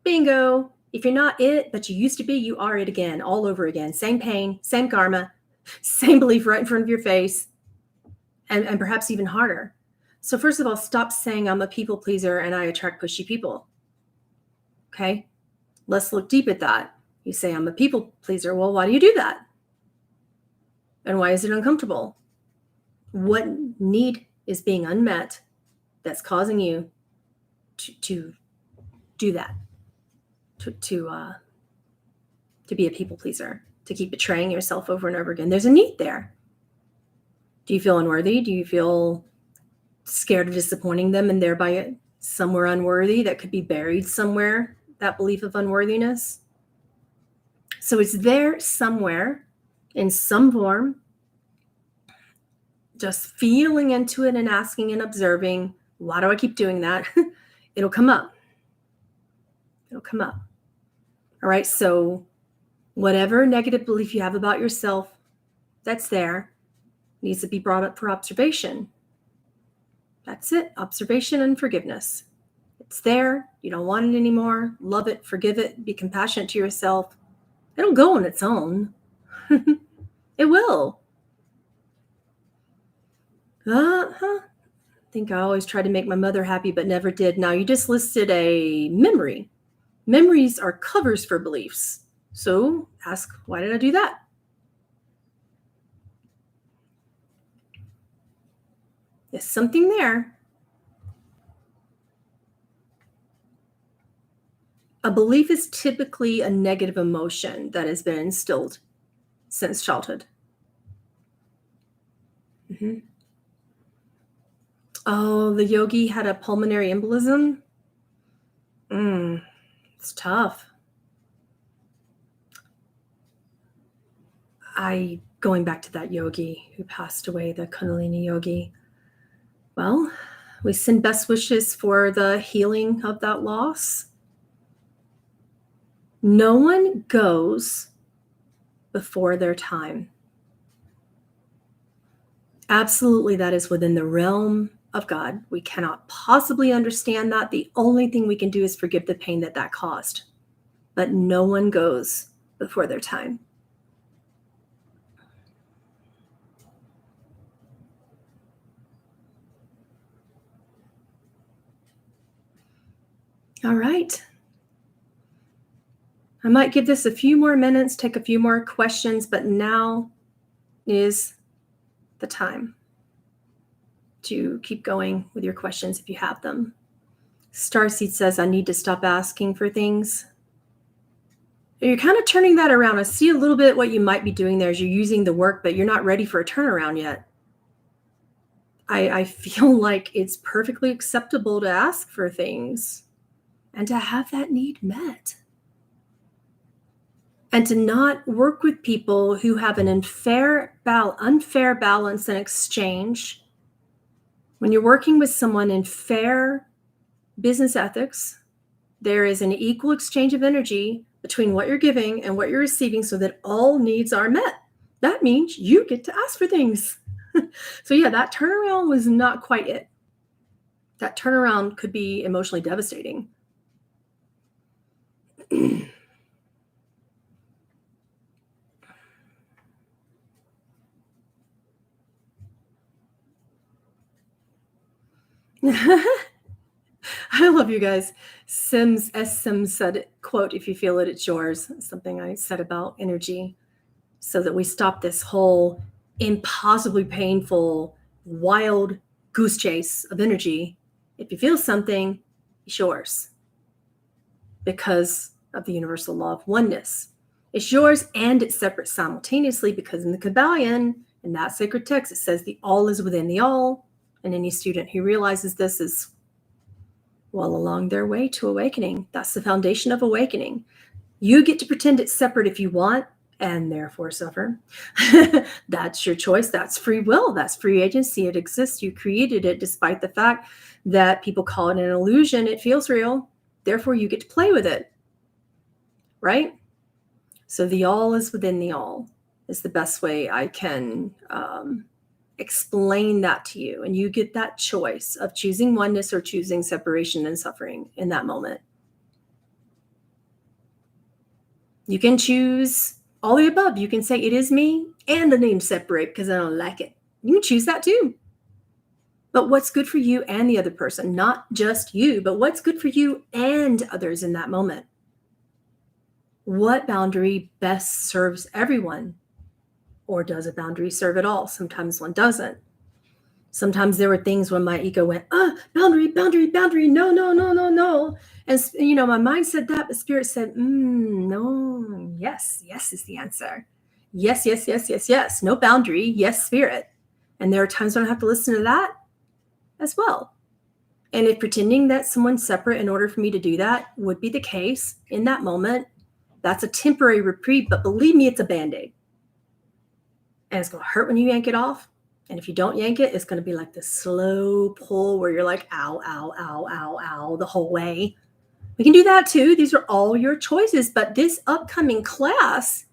bingo. If you're not it, but you used to be, you are it again, all over again. Same pain, same karma, same belief right in front of your face, and perhaps even harder. So first of all, stop saying I'm a people pleaser and I attract pushy people. Okay, let's look deep at that. You say I'm a people pleaser. Well, why do you do that? And why is it uncomfortable? What need is being unmet that's causing you to do that? To be a people pleaser, to keep betraying yourself over and over again. There's a need there. Do you feel unworthy? Do you feel scared of disappointing them and thereby somewhere unworthy that could be buried somewhere, that belief of unworthiness? So it's there somewhere in some form. Just feeling into it and asking and observing, why do I keep doing that? It'll come up. It'll come up. All right. So whatever negative belief you have about yourself that's there needs to be brought up for observation. That's it. Observation and forgiveness. It's there. You don't want it anymore. Love it. Forgive it. Be compassionate to yourself. It'll go on its own. It will. I think I always try to make my mother happy, but never did. Now, you just listed a memory. Memories are covers for beliefs. So ask, why did I do that? There's something there. A belief is typically a negative emotion that has been instilled since childhood. Mm-hmm. Oh, the yogi had a pulmonary embolism? It's tough. Going back to that yogi who passed away, the Kundalini yogi. Well, we send best wishes for the healing of that loss. No one goes before their time. Absolutely, that is within the realm of God. We cannot possibly understand that. The only thing we can do is forgive the pain that caused. But no one goes before their time. All right. I might give this a few more minutes, take a few more questions, but now is the time. to keep going with your questions if you have them. Starseed says, I need to stop asking for things. You're kind of turning that around. I see a little bit what you might be doing there is you're using the work, but you're not ready for a turnaround yet. I feel like it's perfectly acceptable to ask for things and to have that need met. And to not work with people who have an unfair balance and exchange. When you're working with someone in fair business ethics, there is an equal exchange of energy between what you're giving and what you're receiving so that all needs are met. That means you get to ask for things. So yeah, that turnaround was not quite it. That turnaround could be emotionally devastating. I love you guys. Sims said, quote, if you feel it, it's yours. Something I said about energy, so that we stop this whole impossibly painful, wild goose chase of energy. If you feel something, it's yours. Because of the universal law of oneness. It's yours and it's separate simultaneously, because in the Kabbalion, in that sacred text, it says the all is within the all. And any student who realizes this is well along their way to awakening. That's the foundation of awakening. You get to pretend it's separate if you want, and therefore suffer. That's your choice. That's free will. That's free agency. It exists. You created it, despite the fact that people call it an illusion. It feels real. Therefore, you get to play with it. Right? So the all is within the all is the best way I can explain that to you. And you get that choice of choosing oneness or choosing separation and suffering in that moment. You can choose all the above. You can say it is me and the name separate because I don't like it. You can choose that too. But what's good for you and the other person, not just you, but what's good for you and others in that moment. What boundary best serves everyone? Or does a boundary serve at all? Sometimes one doesn't. Sometimes there were things when my ego went, boundary, no. And, my mind said that, but spirit said, no, yes is the answer. Yes. No boundary, yes, spirit. And there are times when I have to listen to that as well. And if pretending that someone's separate in order for me to do that would be the case in that moment, that's a temporary reprieve, but believe me, it's a Band-Aid. And it's going to hurt when you yank it off. And if you don't yank it, it's going to be like this slow pull where you're like, ow, the whole way. We can do that too. These are all your choices. But this upcoming class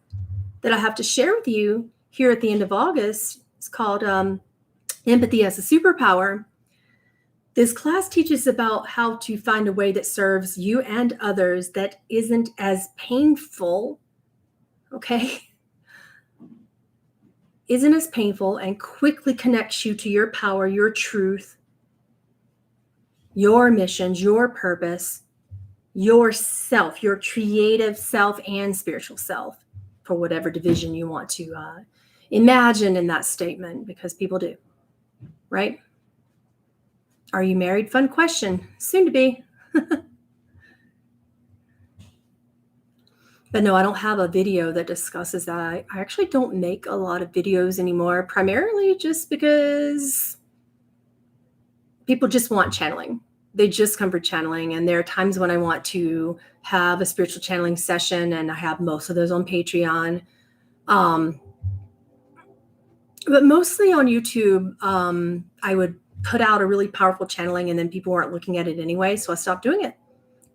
that I have to share with you here at the end of August is called Empathy as a Superpower. This class teaches about how to find a way that serves you and others that isn't as painful, okay? Isn't as painful and quickly connects you to your power, your truth, your missions, your purpose, yourself, your creative self and spiritual self, for whatever division you want to imagine in that statement, because people do, right? Are you married? Fun question. Soon to be. But no, I don't have a video that discusses that. I actually don't make a lot of videos anymore, primarily just because people just want channeling. They just come for channeling. And there are times when I want to have a spiritual channeling session, and I have most of those on Patreon. But mostly on YouTube, I would put out a really powerful channeling and then people weren't looking at it anyway. So I stopped doing it.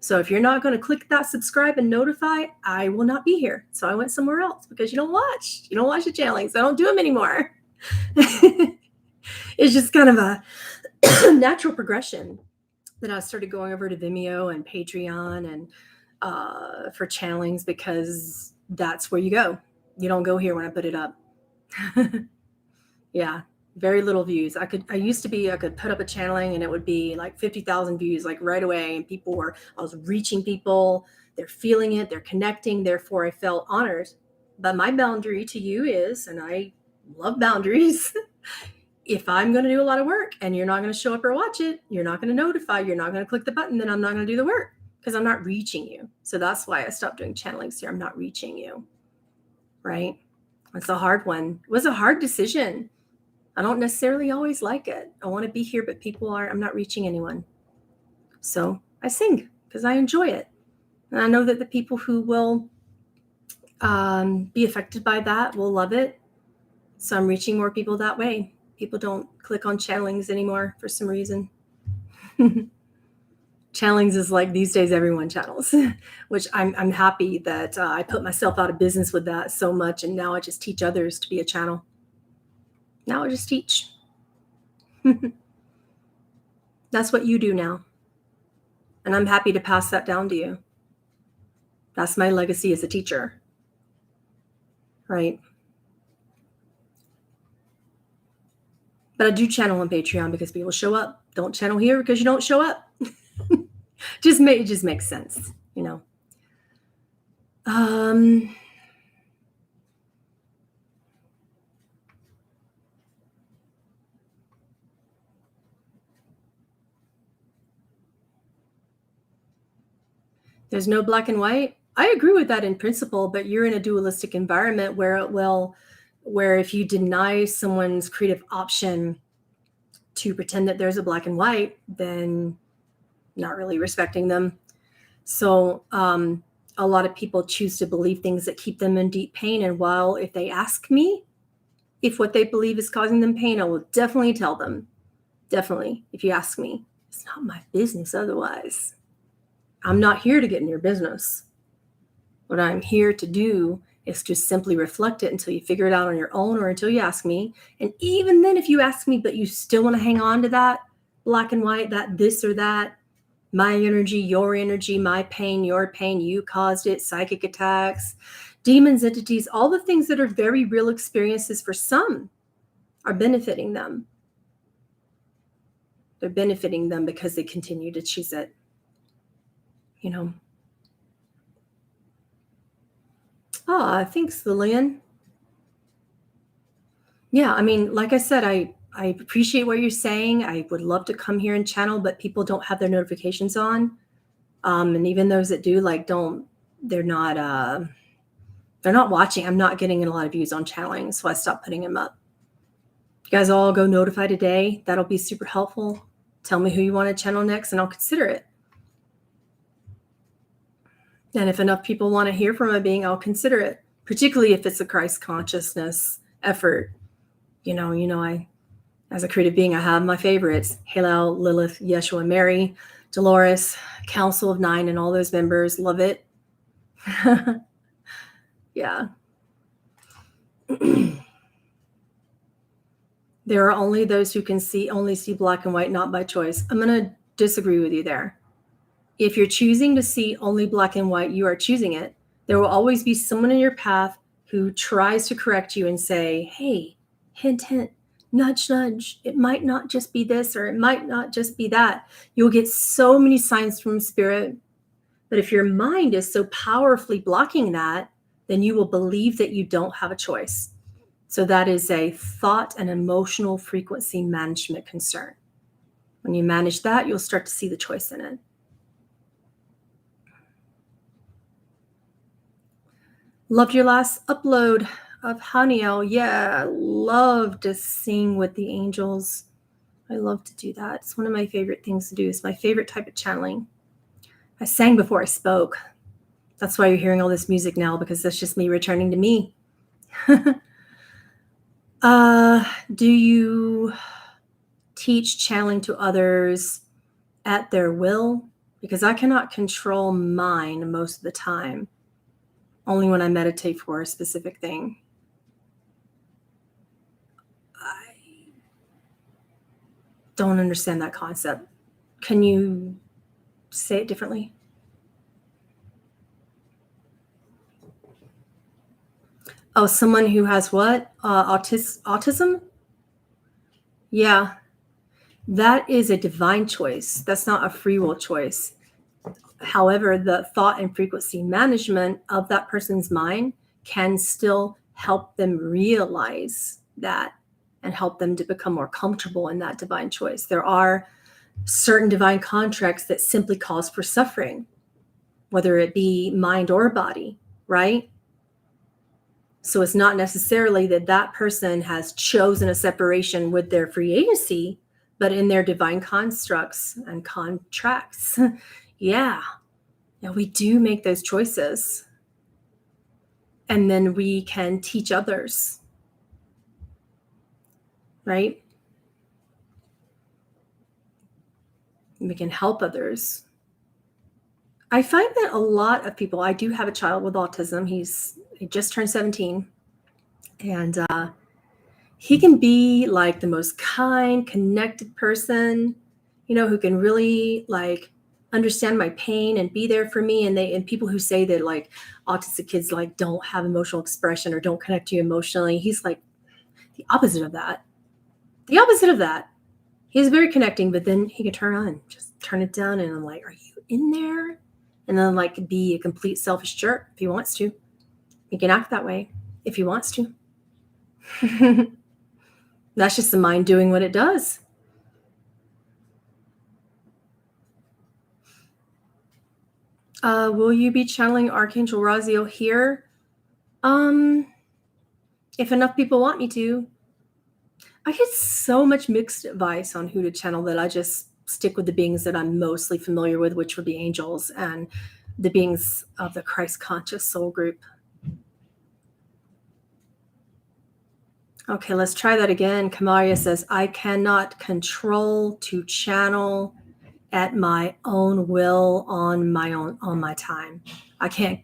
So if you're not going to click that subscribe and notify, I will not be here. So I went somewhere else, because you don't watch the channelings. I don't do them anymore. It's just kind of a natural progression that I started going over to Vimeo and Patreon and for channelings, because that's where you go. You don't go here when I put it up. Yeah. Very little views. I could put up a channeling and it would be like 50,000 views, like right away. And I was reaching people, they're feeling it, they're connecting. Therefore I felt honored. But my boundary to you is, and I love boundaries, if I'm going to do a lot of work and you're not going to show up or watch it, you're not going to notify, you're not going to click the button, then I'm not going to do the work because I'm not reaching you. So that's why I stopped doing channelings here. I'm not reaching you, right? It's a hard one. It was a hard decision. I don't necessarily always like it. I want to be here, but I'm not reaching anyone. So I sing because I enjoy it. And I know that the people who will be affected by that will love it. So I'm reaching more people that way. People don't click on channelings anymore for some reason. Channelings is like these days everyone channels, which I'm happy that I put myself out of business with that so much. And now I just teach others to be a channel. Now I just teach. That's what you do now. And I'm happy to pass that down to you. That's my legacy as a teacher. Right? But I do channel on Patreon because people show up. Don't channel here because you don't show up. It just makes sense, you know. There's no black and white. I agree with that in principle, but you're in a dualistic environment where if you deny someone's creative option to pretend that there's a black and white, then not really respecting them. So a lot of people choose to believe things that keep them in deep pain. And while if they ask me if what they believe is causing them pain, I will definitely tell them. Definitely, if you ask me. It's not my business otherwise. I'm not here to get in your business. What I'm here to do is to simply reflect it until you figure it out on your own or until you ask me. And even then, if you ask me, but you still want to hang on to that black and white, that this or that, my energy, my pain, your pain, you caused it, psychic attacks, demons, entities, all the things that are very real experiences for some are benefiting them. They're benefiting them because they continue to choose it. You know. Thanks, Lillian. Yeah, I mean, like I said, I appreciate what you're saying. I would love to come here and channel, but people don't have their notifications on. And even those that do, they're not watching. I'm not getting a lot of views on channeling, so I stopped putting them up. You guys all go notify today. That'll be super helpful. Tell me who you want to channel next, and I'll consider it. And if enough people want to hear from a being, I'll consider it, particularly if it's a Christ consciousness effort. You know, I, as a creative being, I have my favorites: Hillel, Lilith, Yeshua, Mary, Dolores, Council of Nine, and all those members. Love it. Yeah. There are only those who can only see black and white, not by choice. I'm going to disagree with you there. If you're choosing to see only black and white, you are choosing it. There will always be someone in your path who tries to correct you and say, hey, hint, hint, nudge, nudge. It might not just be this, or it might not just be that. You'll get so many signs from spirit. But if your mind is so powerfully blocking that, then you will believe that you don't have a choice. So that is a thought and emotional frequency management concern. When you manage that, you'll start to see the choice in it. Loved your last upload of Haniel. Yeah, I love to sing with the angels. I love to do that. It's one of my favorite things to do. It's my favorite type of channeling. I sang before I spoke. That's why you're hearing all this music now, because that's just me returning to me. Do you teach channeling to others at their will? Because I cannot control mine most of the time. Only when I meditate for a specific thing. I don't understand that concept. Can you say it differently? Oh, someone who has what? Autism? Yeah. That is a divine choice. That's not a free will choice. However, the thought and frequency management of that person's mind can still help them realize that and help them to become more comfortable in that divine choice. There are certain divine contracts that simply cause for suffering, whether it be mind or body, right? So it's not necessarily that that person has chosen a separation with their free agency, but in their divine constructs and contracts. Yeah, we do make those choices. And then we can teach others, right? We can help others. I find that a lot of people, I do have a child with autism. He just turned 17. And he can be like the most kind, connected person, who can really like understand my pain and be there for me. And people who say that like autistic kids like don't have emotional expression or don't connect to you emotionally, he's like the opposite of that. The opposite of that. He's very connecting, but then he can just turn it down. And I'm like, are you in there? And then like be a complete selfish jerk if he wants to. He can act that way if he wants to. That's just the mind doing what it does. Will you be channeling Archangel Raziel here? If enough people want me to. I get so much mixed advice on who to channel that I just stick with the beings that I'm mostly familiar with, which would be angels and the beings of the Christ conscious soul group. Okay, let's try that again. Kamaria says, I cannot control to channel at my own will on my time. I can't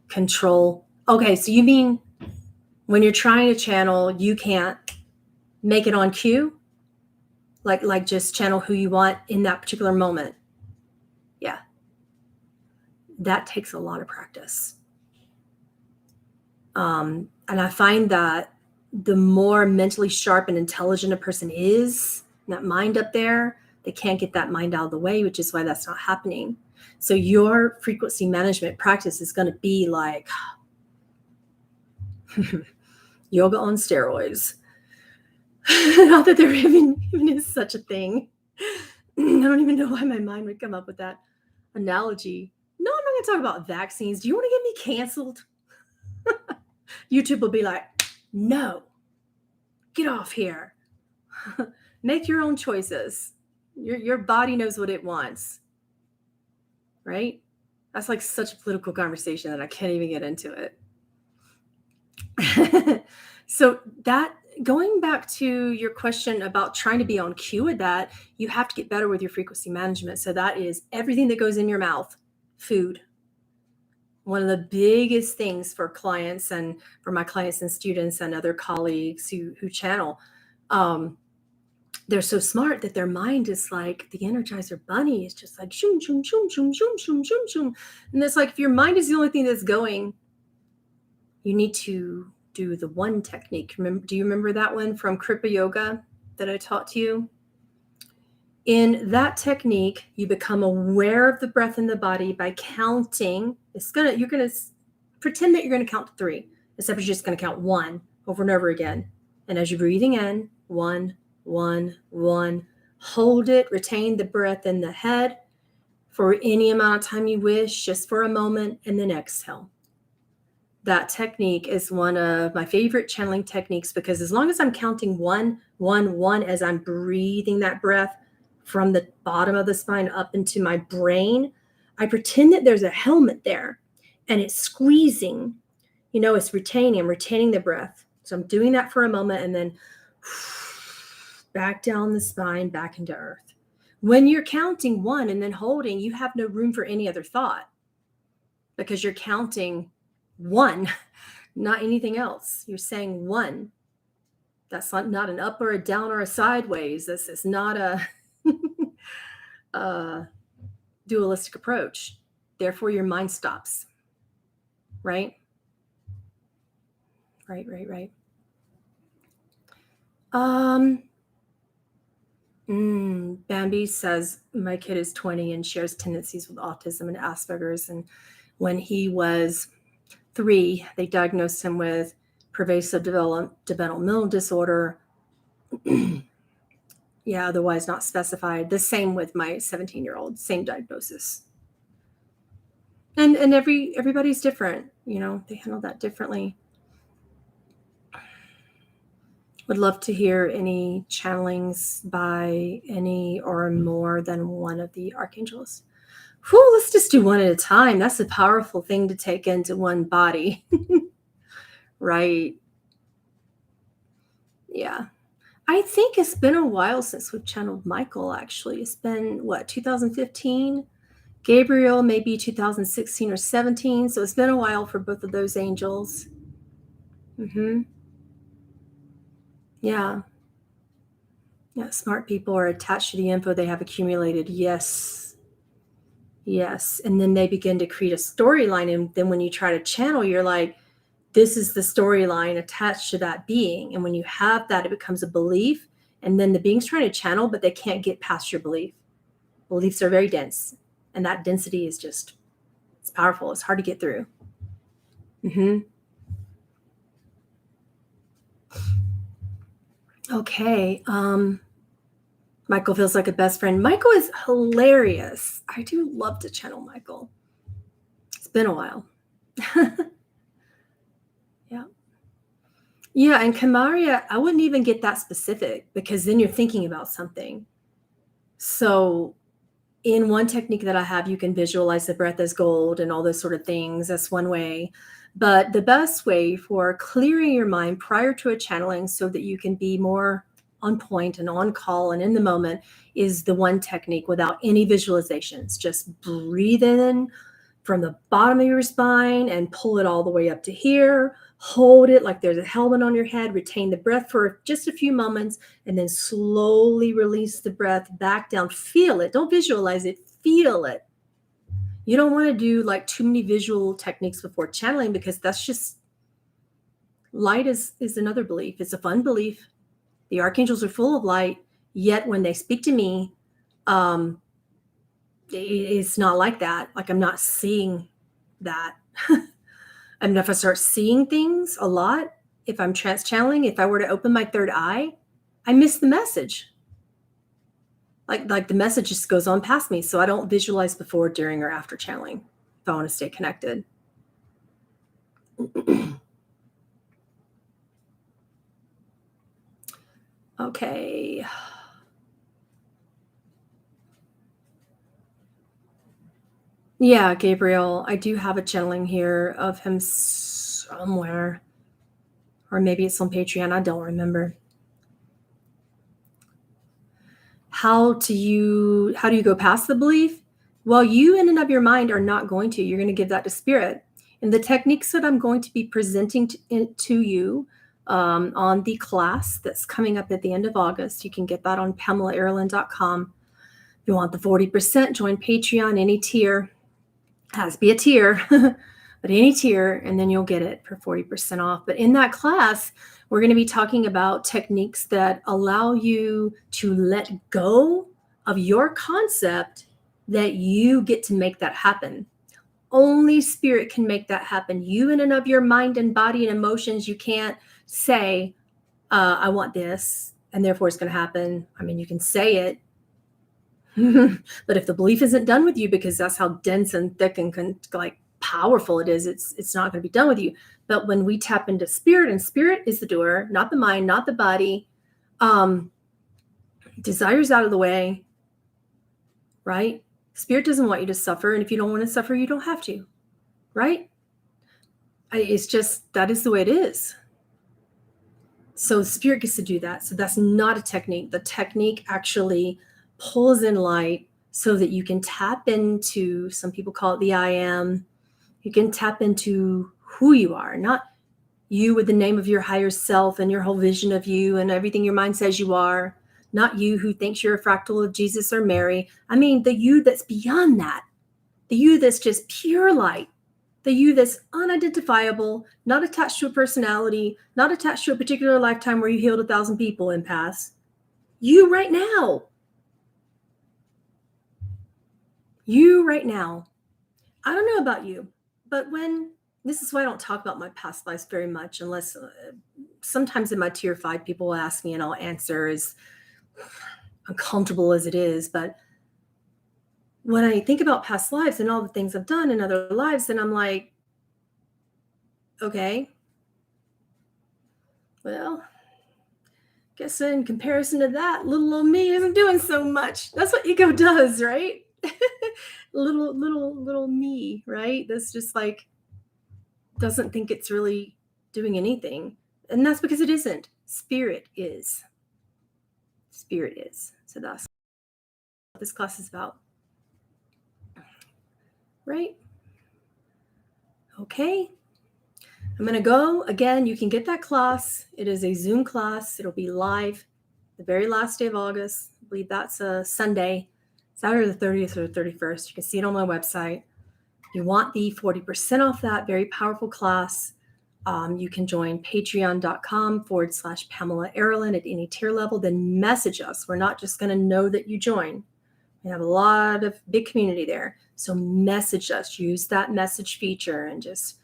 control. Okay, so you mean when you're trying to channel, you can't make it on cue? Like just channel who you want in that particular moment. Yeah. That takes a lot of practice. And I find that the more mentally sharp and intelligent a person is, that mind up there, they can't get that mind out of the way, which is why that's not happening. So your frequency management practice is going to be like yoga on steroids. Not that there even is such a thing. I don't even know why my mind would come up with that analogy. No, I'm not going to talk about vaccines. Do you want to get me canceled? YouTube will be like, no, get off here. Make your own choices. Your body knows what it wants, right? That's like such a political conversation that I can't even get into it. So that, going back to your question about trying to be on cue with that, you have to get better with your frequency management. So that is everything that goes in your mouth, food. One of the biggest things for clients and for my clients and students and other colleagues who channel, they're so smart that their mind is like the Energizer Bunny. It's just like shoom, shoom, shoom, shoom, shoom, shoom, shoom, shoom. And it's like, if your mind is the only thing that's going, you need to do the one technique. Do you remember that one from Kripa Yoga that I taught to you? In that technique, you become aware of the breath in the body by counting. You're gonna pretend that you're gonna count to 3, except you're just gonna count 1 over and over again. And as you're breathing in, 1, 1, 1, hold it, retain the breath in the head for any amount of time you wish, just for a moment, and then exhale. That technique is one of my favorite channeling techniques, because as long as I'm counting 1, 1, 1 as I'm breathing that breath from the bottom of the spine up into my brain, I pretend that there's a helmet there and it's squeezing, it's retaining. I'm retaining the breath. So I'm doing that for a moment and then back down the spine, back into earth. When you're counting 1 and then holding, you have no room for any other thought, because you're counting 1, not anything else. You're saying 1. That's not an up or a down or a sideways. This is not a dualistic approach. Therefore, your mind stops. Right? Right. Bambi says, my kid is 20 and shares tendencies with autism and Asperger's. And when he was 3, they diagnosed him with pervasive developmental disorder, Yeah, otherwise not specified. The same with my 17-year-old, same diagnosis. And everybody's different, you know, they handle that differently. Would love to hear any channelings by any or more than one of the archangels. Whew, let's just do one at a time. That's a powerful thing to take into one body. Right. Yeah. I think it's been a while since we've channeled Michael, actually. It's been, what, 2015? Gabriel, maybe 2016 or 17. So it's been a while for both of those angels. Yeah. Yeah. Smart people are attached to the info they have accumulated. Yes. Yes. And then they begin to create a storyline. And then when you try to channel, you're like, this is the storyline attached to that being. And when you have that, it becomes a belief. And then the being's trying to channel, but they can't get past your belief. Beliefs are very dense. And that density is just, it's powerful. It's hard to get through. Okay. Michael feels like a best friend. Michael is hilarious. I do love to channel Michael. It's been a while. Yeah. Yeah. And Kamaria, I wouldn't even get that specific because then you're thinking about something. So in one technique that I have, you can visualize the breath as gold and all those sort of things. That's one way. But the best way for clearing your mind prior to a channeling so that you can be more on point and on call and in the moment is the one technique without any visualizations. Just breathe in from the bottom of your spine and pull it all the way up to here. Hold it like there's a helmet on your head. Retain the breath for just a few moments and then slowly release the breath back down. Feel it. Don't visualize it. Feel it. You don't want to do like too many visual techniques before channeling because that's just light is another belief. It's a fun belief. The archangels are full of light, yet when they speak to me, it's not like that. Like I'm not seeing that. I mean, if I start seeing things a lot, if I'm trance channeling, if I were to open my third eye, I miss the message. Like the message just goes on past me. So I don't visualize before, during, or after channeling if I want to stay connected. Okay. Yeah, Gabriel, I do have a channeling here of him somewhere. Or maybe it's on Patreon. I don't remember. How do you go past the belief? Well, you in and of your mind are not going to. You're going to give that to spirit. And the techniques that I'm going to be presenting to you on the class that's coming up at the end of August, you can get that on PamelaAralyn.com. If you want the 40%, join Patreon, any tier. It has to be a tier, but any tier, and then you'll get it for 40% off. But in that class, we're going to be talking about techniques that allow you to let go of your concept that you get to make that happen. Only spirit can make that happen. You in and of your mind and body and emotions, you can't say, I want this, and therefore it's going to happen. I mean, you can say it, but if the belief isn't done with you, because that's how dense and thick and like powerful it is, it's not going to be done with you. But when we tap into spirit, and spirit is the door, not the mind, not the body, desire's out of the way, right? Spirit doesn't want you to suffer. And if you don't want to suffer, you don't have to, right? It's just, that is the way it is. So spirit gets to do that. So that's not a technique. The technique actually pulls in light so that you can tap into, some people call it the I am. You can tap into who you are, not you with the name of your higher self and your whole vision of you and everything your mind says you are, not you who thinks you're a fractal of Jesus or Mary. I mean, the you that's beyond that, the you that's just pure light, the you that's unidentifiable, not attached to a personality, not attached to a particular lifetime where you healed 1,000 people in past. You right now. You right now. I don't know about you, but this is why I don't talk about my past lives very much unless sometimes in my tier 5, people will ask me and I'll answer as uncomfortable as it is. But when I think about past lives and all the things I've done in other lives, then I'm like, okay, well, guess in comparison to that, little old me isn't doing so much. That's what ego does, right? little me, right? That's just like, doesn't think it's really doing anything. And that's because it isn't. Spirit is. Spirit is. So that's what this class is about. Right? Okay. I'm going to go. Again, you can get that class. It is a Zoom class. It'll be live the very last day of August. I believe that's a Sunday. It's either the 30th or the 31st. You can see it on my website. You want the 40% off that very powerful class. You can join patreon.com/Pamela Aaralyn at any tier level. Then message us. We're not just going to know that you join. We have a lot of big community there. So message us. Use that message feature and just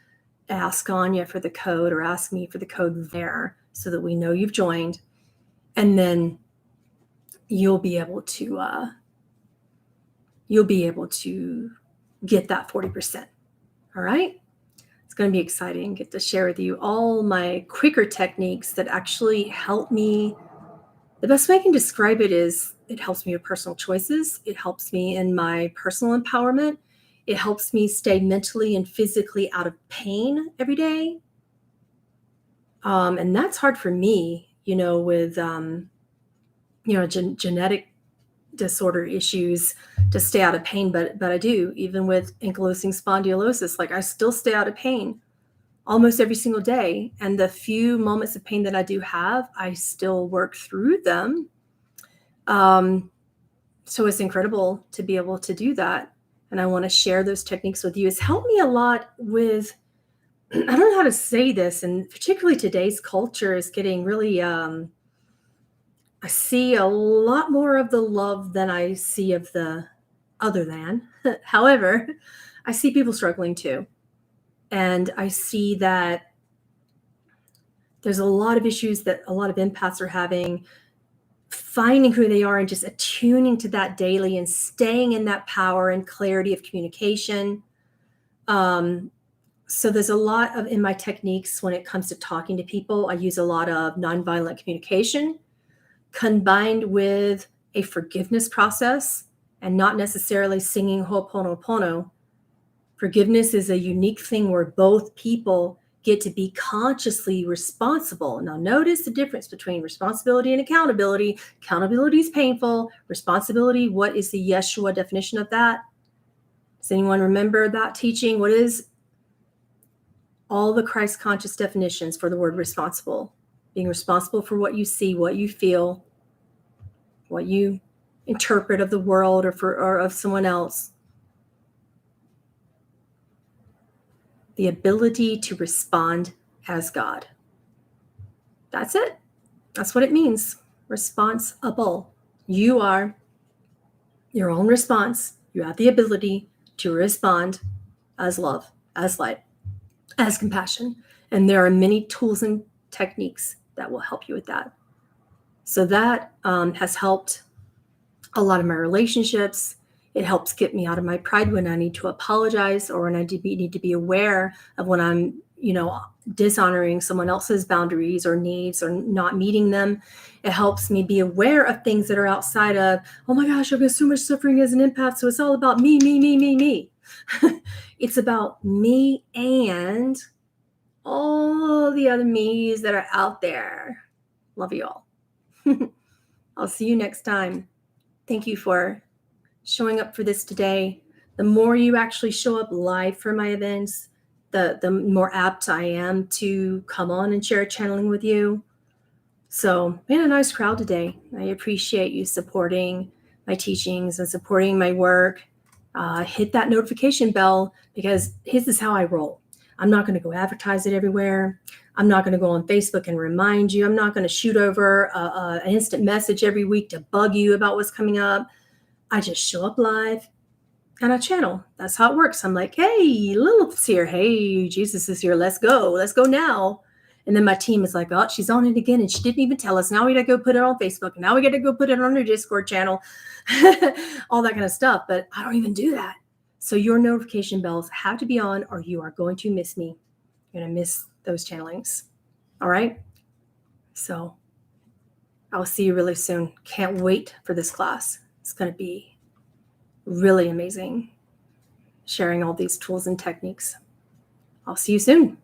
ask Anya for the code or ask me for the code there so that we know you've joined. And then you'll be able to get that 40%. All right. It's going to be exciting. Get to share with you all my quicker techniques that actually help me. The best way I can describe it is it helps me with personal choices. It helps me in my personal empowerment. It helps me stay mentally and physically out of pain every day. And that's hard for me, with, genetic disorder issues to stay out of pain. But I do, even with ankylosing spondylosis, like I still stay out of pain almost every single day. And the few moments of pain that I do have, I still work through them. So it's incredible to be able to do that. And I want to share those techniques with you. It's helped me a lot with, I don't know how to say this, and particularly today's culture is getting really, I see a lot more of the love than I see of the other than. However, I see people struggling too. And I see that there's a lot of issues that a lot of empaths are having, finding who they are and just attuning to that daily and staying in that power and clarity of communication. So there's a lot of in my techniques when it comes to talking to people. I use a lot of nonviolent communication combined with a forgiveness process and not necessarily singing Ho'oponopono. Forgiveness is a unique thing where both people get to be consciously responsible. Now, notice the difference between responsibility and accountability. Accountability is painful. Responsibility, what is the Yeshua definition of that? Does anyone remember that teaching? What is all the Christ conscious definitions for the word responsible? Being responsible for what you see, what you feel, what you interpret of the world or of someone else. The ability to respond as God. That's it. That's what it means. Responsible. You are your own response. You have the ability to respond as love, as light, as compassion. And there are many tools and techniques that will help you with that. So that has helped a lot of my relationships. It helps get me out of my pride when I need to apologize or when I need to be aware of when I'm, dishonoring someone else's boundaries or needs or not meeting them. It helps me be aware of things that are outside of, oh my gosh, I've got so much suffering as an empath. So it's all about me. It's about me and all the other me's that are out there. Love you all. I'll see you next time. Thank you for showing up for this today. The more you actually show up live for my events, the more apt I am to come on and share channeling with you. So we had a nice crowd today. I appreciate you supporting my teachings and supporting my work. Hit that notification bell because this is how I roll. I'm not going to go advertise it everywhere. I'm not going to go on Facebook and remind you. I'm not going to shoot over an instant message every week to bug you about what's coming up. I just show up live and I channel. That's how it works. I'm like, hey, Lilith's here. Hey, Jesus is here. Let's go. Let's go now. And then my team is like, oh, she's on it again. And she didn't even tell us. Now we got to go put it on Facebook. And now we got to go put it on our Discord channel, all that kind of stuff. But I don't even do that. So your notification bells have to be on or you are going to miss me. You're going to miss those channelings. All right. So I'll see you really soon. Can't wait for this class. It's going to be really amazing sharing all these tools and techniques. I'll see you soon.